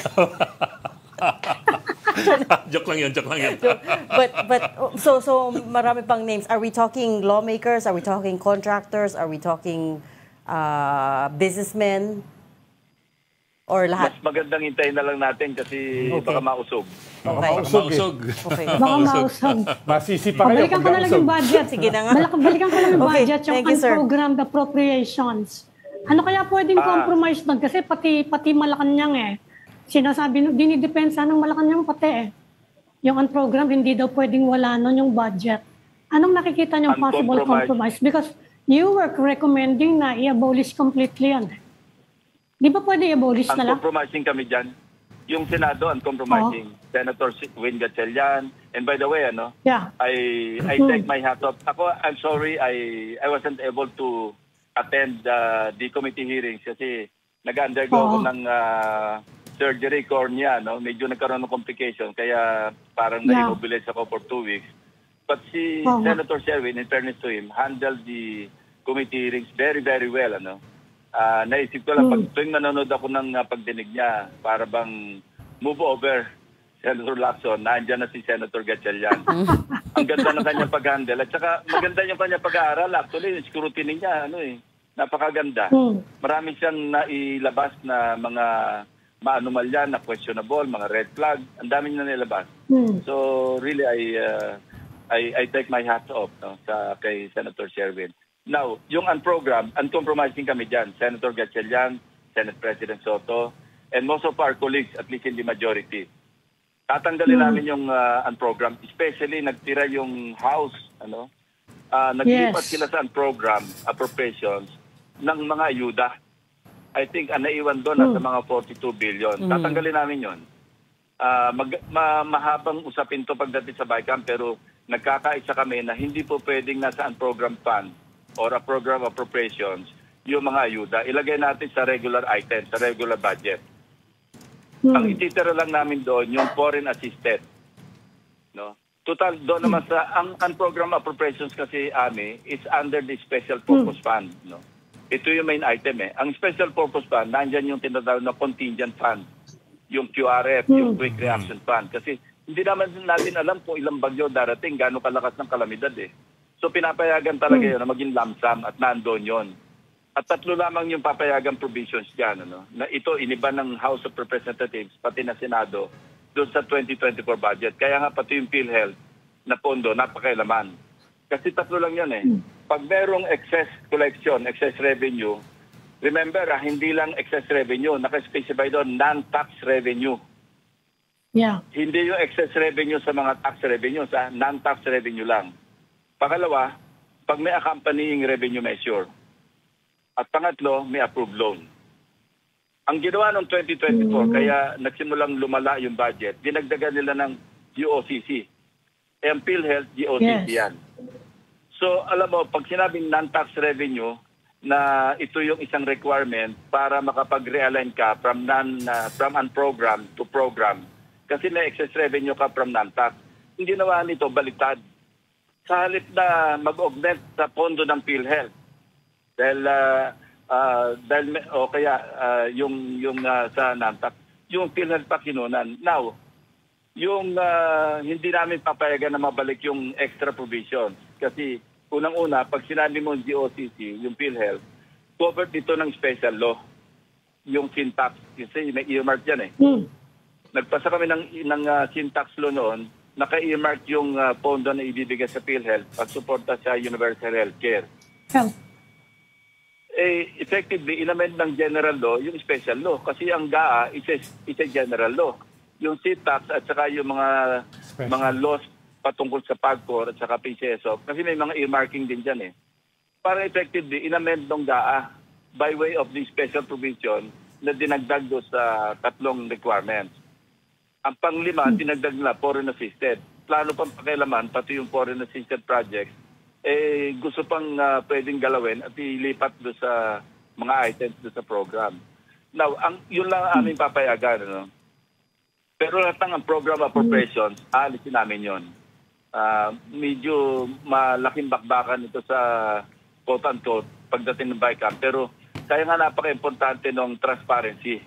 joke lang yun. But so marami pang names. Are we talking lawmakers? Are we talking contractors? Are we talking businessmen? Or lahat? Mas magandang hintayin na lang natin kasi baka mausog. Mausog. Okay. Baka mausog. Masisi pa kayo Balikan pag ko na lang yung nausog. budget. Sige na nga. Balikan ko lang yung Okay, budget, yung thank you, sir. unprogrammed appropriations. Ano kaya pwedeng compromise doon? Kasi pati Malacanang sinasabi, dinidepensa ng Malacanang pati yung unprogrammed, hindi daw pwedeng wala nun yung budget. Anong nakikita niyong possible compromise? Because you were recommending na i-abolish completely yan. Di ba pwede i-abolish na lang? Uncompromising kami dyan. Yung Senado, uncompromising. Senator Win Gatchalian. And by the way, Yeah. I take my hat off. Ako, I'm sorry, I wasn't able to attend the committee hearings kasi nag-undergo ako ng surgery cornea, medyo nagkaroon ng complication kaya parang na-immobilize ako for 2 weeks. But si Senator Sherwin, in fairness to him, handled the committee hearings very, very well. Naisip ko lang, pag tuwing nanonood ako ng pagdinig niya, para bang move over, Senator Lacson, nandiyan na si Senator Gatchalian. Ang ganda ng kanyang pag-handle. At saka maganda yung kanyang pag-aaral. Actually, yung scrutiny niya, napakaganda. Marami siyang nailabas na mga maanumalya, na questionable, mga red flag. Ang dami niya nilabas. So really, I take my hat off kay Senator Sherwin. Now, yung unprogrammed, uncompromising kami dyan. Senator Gatchalian, Senate President Soto, and most of our colleagues, at least in the majority. Tatanggalin namin yung unprogrammed. Especially, nagtira yung House, naglipat sila sa unprogrammed appropriations ng mga ayuda. I think, naiwan doon sa mga 42 billion. Tatanggalin namin yon. Mahabang usapin to pagdating sa BICAM, pero nagkakaisa kami na hindi po pwedeng nasa unprogrammed fund or a program appropriations yung mga ayuda. Ilagay natin sa regular item, sa regular budget. Ang ititira lang namin doon, yung foreign assisted. No? Total, doon naman sa, ang unprogrammed appropriations kasi, Ami, is under the special purpose fund. No? Ito yung main item eh. Ang special purpose fund, nandyan yung tinatawag na contingent fund. Yung QRF, yung quick reaction fund. Kasi hindi naman natin alam kung ilang bagyo darating, gaano kalakas ng kalamidad eh. So pinapayagan talaga yun na maging lump sum at nandoon yon. At 3 lamang yung papayagan provisions dyan. Na ito iniba ng House of Representatives, pati na Senado, doon sa 2024 budget. Kaya nga pati yung PhilHealth na pondo, napakailaman. Kasi 3 lang yun eh. Pag merong excess collection, excess revenue, remember, hindi lang excess revenue, naka-specify doon, non-tax revenue. Yeah. Hindi yung excess revenue sa mga tax revenue, sa non-tax revenue lang. Pangalawa, pag may accompanying revenue measure. At pangatlo, may approved loan. Ang ginawa noong 2024, kaya nagsimulang lumala yung budget, dinagdagan nila ng GOCC. Ang PhilHealth, GOCC yan. So, alam mo, pag sinabing non-tax revenue, na ito yung isang requirement para makapag-realign ka from unprogrammed to program. Kasi may excess revenue ka from non-tax. Hindi naman nito baliktad. Sa halip na mag-augment sa pondo ng PhilHealth. Dahil yung sa non-tax, yung PhilHealth pa kinunan. Now, yung hindi namin papayagan na mabalik yung extra provisions. Kasi unang-una, pag sinabi mo GOCC, yung PhilHealth, covered dito ng special law. Yung sin tax. Kasi may earmark dyan eh. Nagpasa kami ng sin tax law noon, naka-earmark yung pondo na ibibigay sa PhilHealth at suporta sa universal healthcare. Effectively, inamend ng general law yung special law. Kasi ang GAA is a general law. Yung sin tax at saka yung mga laws patungkol sa PAGCOR at saka PCSO. Kasi may mga earmarking din dyan eh. Para effectively, inamend ng GAA by way of the special provision na dinagdag do sa 3 requirements. Ang pang-5, dinagdag nila foreign assisted. Plano pang pakialaman, pati yung foreign assisted projects, gusto pang pwedeng galawin at ilipat do sa mga items do sa program. Now, yun lang aming papayagan. Pero lahat ng program appropriations, alisin namin yun. Medyo malaking bakbakan ito sa quote-unquote pagdating ng BICAM. Pero kaya nga napaka-importante ng transparency.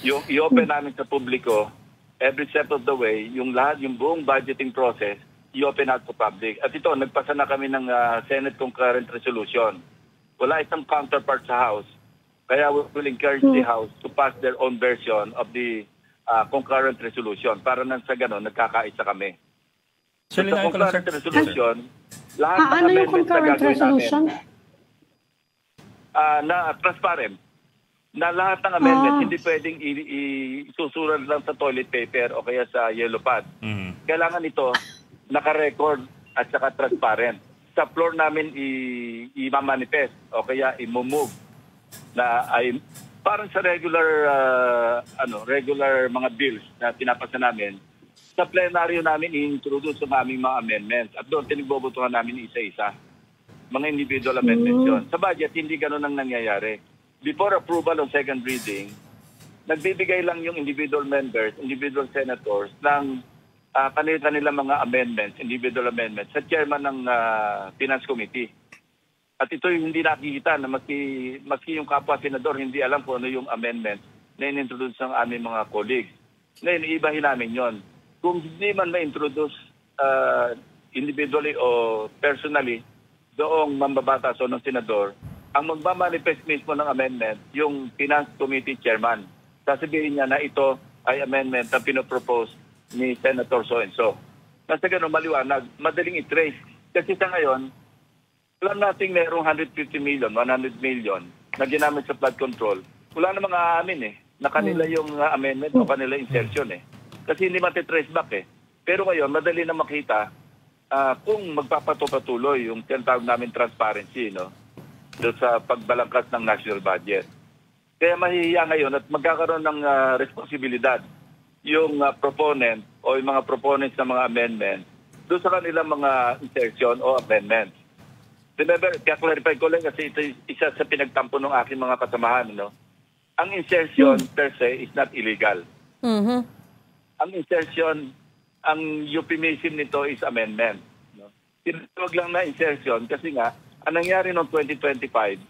Yung i-open namin sa publiko, every step of the way, yung buong budgeting process, i-open out to public. At ito, nagpasa na kami ng Senate Concurrent Resolution. Wala isang counterpart sa House. Kaya we will encourage the House to pass their own version of the concurrent resolution para nang sa gano'n, nagkakaisa kami. So, sa concurrent resolution, lahat ng ano yung amendments na concurrent gagawin resolution? Na transparent. Na lahat ng amendments, hindi pwedeng isusulat lang sa toilet paper o kaya sa yellow pad. Kailangan ito naka-record at saka transparent. Sa floor namin i-manifest o kaya i-move na ay parang sa regular regular mga bills na pinapasa namin. Sa plenaryo namin i-introduce ang aming mga amendments at doon tinigbobotohan namin isa-isa. Mga individual amendments yun. Sa budget, hindi ganun ang nangyayari. Before approval of second reading, nagbibigay lang yung individual members, individual senators ng kanila mga amendments, individual amendments sa chairman ng Finance Committee. At ito yung hindi nakikita na maski yung kapwa senador hindi alam kung ano yung amendment na in-introduce ng aming mga colleagues. Ngayon, iibahin namin yon. Kung hindi man ma-introduce individually o personally doong mambabatas o ng senador, ang magmamanifest mismo ng amendment, yung Finance Committee Chairman. Sasabihin niya na ito ay amendment na pinopropose ni Senator so-and-so. Nasa ganun, maliwanag, madaling i-trace. Kasi sa ngayon, alam natin merong 150 million, 100 million na ginamit sa flood control. Wala namang aamin na kanila yung amendment o kanila insertion Kasi hindi matitrace back Pero ngayon, madali na makita kung magpapatuloy yung tinatawag namin transparency, doon sa pagbalangkas ng national budget. Kaya mahihiya ngayon at magkakaroon ng responsibilidad yung proponent o yung mga proponents ng mga amendments doon sa kanilang mga insertion o amendments. Remember, kaya clarify ko lang kasi ito isa sa pinagtampo ng aking mga kasamahan. Ang insertion per se is not illegal. Ang insertion, ang euphemism nito is amendment. Tinatawag lang na insertion kasi nga, ang nangyari noong 2025,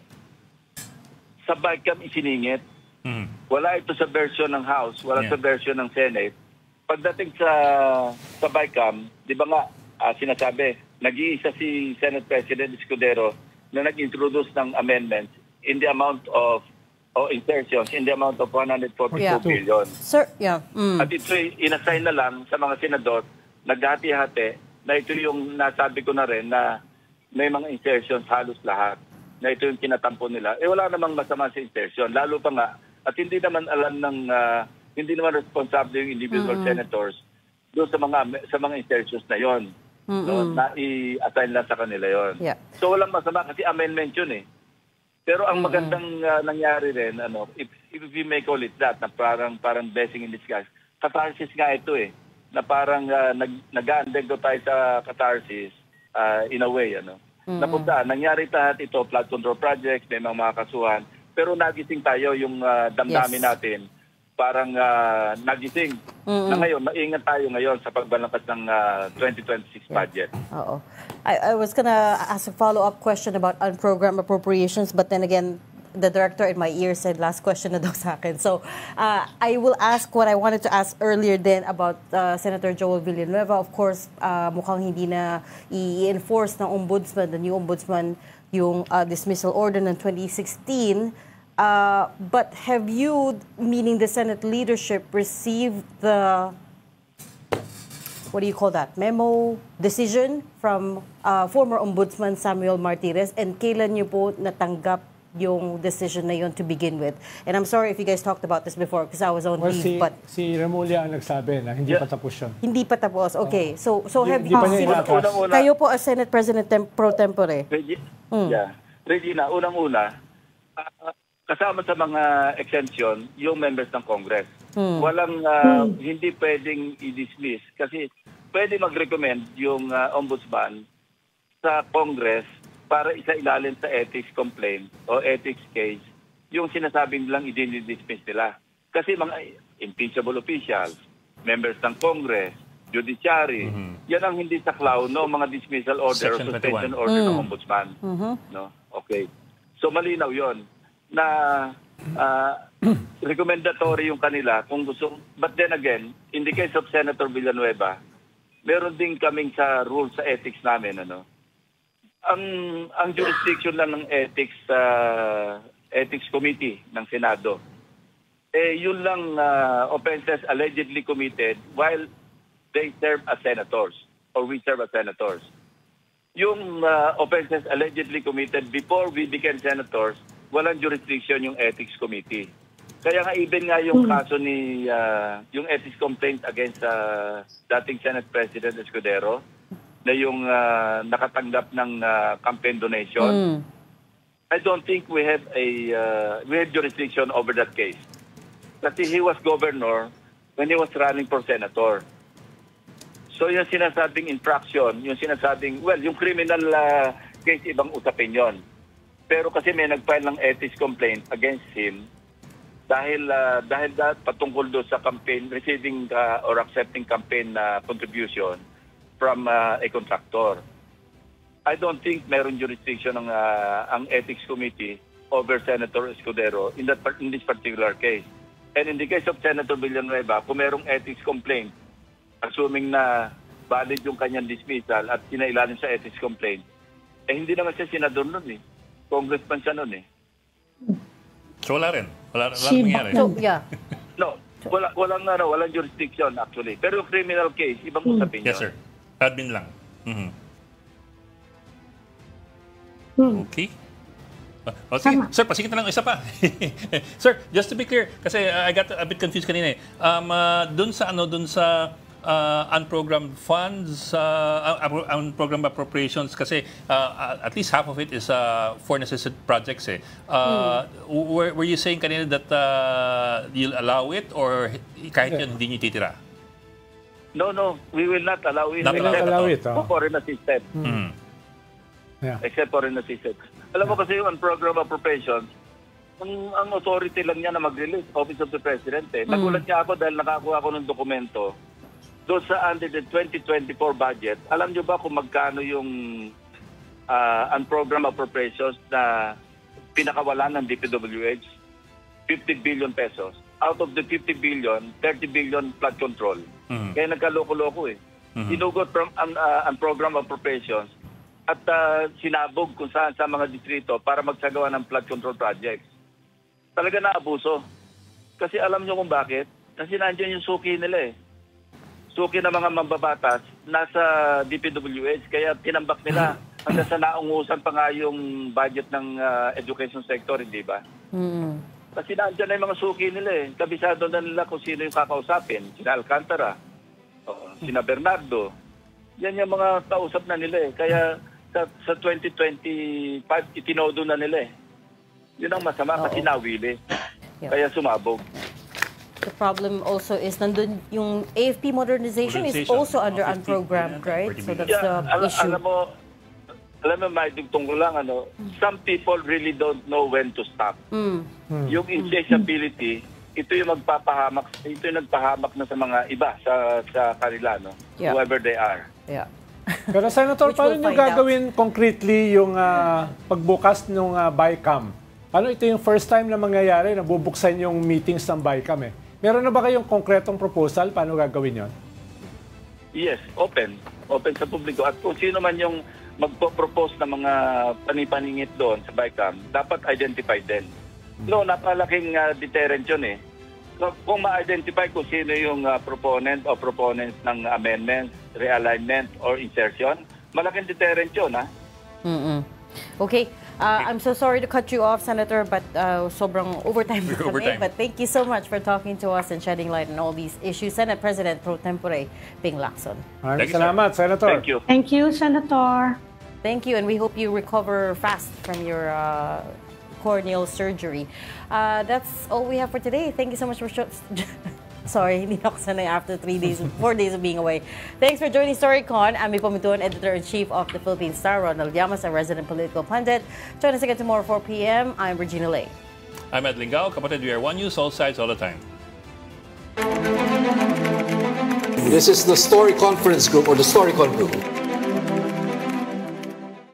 sa BICAM isiningit. Wala ito sa version ng House, wala sa version ng Senate. Pagdating sa BICAM, di ba nga, sinasabi, nag-iisa si Senate President Escudero na nag-introduce ng amendments in the amount of insertions in the amount of 142 billion. Sir, At ito inassign na lang sa mga senador, naghati-hati, na ito yung nasabi ko na rin na may mga insertions halos lahat, na ito yung kinatampo nila. Wala namang masama sa insertion, lalo pa nga, at hindi naman alam hindi naman responsable yung individual senators doon sa mga insertions na yon. Na i-assign lang sa kanila yon. Yeah. So walang masama kasi amendment yun Pero ang magandang nangyari rin, if we may call it that, na parang blessing in disguise, catharsis nga ito na parang nag-aandego tayo sa catharsis in a way, Napunta, nangyari lahat ito, flood control projects, may mga kasuhan, pero nagising tayo yung damdamin natin. Parang nagising. Na ngayon, maingat tayo ngayon sa pagbalangkas ng 2026 budget. Oo. I was gonna ask a follow-up question about unprogrammed appropriations, but then again, the director in my ear said last question na daw sa akin. So, I will ask what I wanted to ask earlier then about Senator Joel Villanueva. Of course, mukhang hindi na i-enforce ng ombudsman, the new ombudsman, yung dismissal order ng 2016. But have you, meaning the Senate leadership, received the, what do you call that, memo, decision from former Ombudsman Samuel Martirez? And kailan niyo po natanggap yung decision na yun to begin with? And I'm sorry if you guys talked about this before because I was on leave. But si Remulla ang nagsabi na hindi pa tapos yun. Hindi pa tapos. Okay. So have Hindi you pa niya inatas. kayo po as Senate President pro tempore? Regina, unang-una, kasama sa mga exemption, yung members ng Congress. Walang, hindi pwedeng i-dismiss kasi pwede mag-recommend yung ombudsman sa Congress para isa-ilalim sa ethics complaint o ethics case yung sinasabing lang i-dismiss nila. Kasi mga impeachable officials, members ng Congress, judiciary, yan ang hindi saklaw no mga dismissal order Section o suspension 21. order ng ombudsman. No? Okay. So malinaw yon na recommendatory yung kanila kung gusto. But then again, in the case of Senator Villanueva, meron din kaming sa rules sa ethics namin. Ang jurisdiction lang ng ethics committee ng Senado, yun lang offenses allegedly committed while they serve as senators or we serve as senators. Yung offenses allegedly committed before we became senators, walang jurisdiction yung ethics committee. Kaya nga even nga yung kaso ni yung ethics complaint against dating Senate President Escudero na yung nakatanggap ng campaign donation. I don't think we have jurisdiction over that case. Kasi he was governor when he was running for senator. So yung sinasabing infraction, yung sinasabing, well, yung criminal case, ibang usapin yon. Pero kasi may nag-file ng ethics complaint against him dahil patungkol doon sa campaign, receiving or accepting campaign contribution from a contractor. I don't think meron jurisdiction ang ethics committee over Senator Escudero in this particular case. And in the case of Senator Villanueva, kung merong ethics complaint, assuming na valid yung kanyang dismissal at sinailalim sa ethics complaint, hindi naman siya senador nun Congressman siya nun So wala rin. Wala nangyari. So, yeah. No, walang jurisdiction actually. Pero yung criminal case, ibang usapin yun. Yes, sir. Admin lang. Okay. Sige. Sir, pasikit na lang isa pa. Sir, just to be clear, kasi I got a bit confused kanina eh. Dun sa unprogrammed funds, unprogrammed appropriations, kasi at least half of it is for necessary projects eh. Were you saying kanina that you'll allow it or kahit yun hindi nyo titira? No, we will not allow it. Not allow it. Foreign assistance. Yeah. Except foreign assistance. Alam mo kasi yung program appropriations, ang authority lang niya na mag-release, Office of the President. Nagulat niya ako dahil nakakuha ako ng dokumento doon sa under the 2024 budget. Alam niyo ba kung magkano yung program appropriations na pinakawalan ng DPWH? 50 billion pesos. Out of the 50 billion, 30 billion flood control. Kaya nagkaloko-loko eh. Sinugot from program appropriations at sinabog kung saan sa mga distrito para magsagawa ng flood control projects. Talaga naabuso. Kasi alam nyo kung bakit? Kasi nandiyan yung suki nila eh. Suki ng mga mambabatas nasa DPWH, kaya tinambak nila hanggang sa naungusan pa nga yung budget ng education sector, hindi ba? Kasi nandiyan na yung mga suki nila eh. Kabisado na nila kung sino yung kakausapin. Sina Alcantara, sina Bernardo. Yan yung mga kausap na nila eh. Kaya sa 2025, itinodo na nila eh. Yun ang masama kasi nawili. Kaya sumabog. The problem also is nandun yung AFP modernization is also under unprogrammed, right? So that's the issue. Alam mo, may dugtong ko lang, some people really don't know when to stop. Yung insatiability, ito yung magpapahamak, ito yung nagpahamak na sa mga iba sa kanila, whoever they are. Yeah. Pero Senator, paano nyo gagawin concretely yung pagbukas ng BICAM? Paano ito yung first time na mangyayari na bubuksan yung meetings ng BICAM eh? Meron na ba kayong konkretong proposal? Paano gagawin yon? Yes, open. Open sa publiko. At kung sino man yung magpo-propose ng mga panipaningit doon sa BICAM, dapat identify din. No, napalaking deterrent yun eh. So, kung ma-identify kung sino yung proponent o proponents ng amendments, realignment, or insertion, malaking deterrent yun, ha? Okay. I'm so sorry to cut you off, Senator, but sobrang overtime na kami. But thank you so much for talking to us and shedding light on all these issues. Senate President Pro Tempore Ping Lacson. Salamat, Senator. Thank you. Thank you, Senator. Thank you, and we hope you recover fast from your corneal surgery. That's all we have for today. Thank you so much for sorry, hindi ako sanay after 4 days of being away. Thanks for joining StoryCon. I'm Pamituan, Editor-in-Chief of the Philippine Star, Ronald Llamas, a resident political pundit. Join us again tomorrow 4 p.m. I'm Regina Lay. I'm Ed Lingao. Kapatid, we are One News, all sides, all the time. This is the Story Conference Group or the StoryCon Group.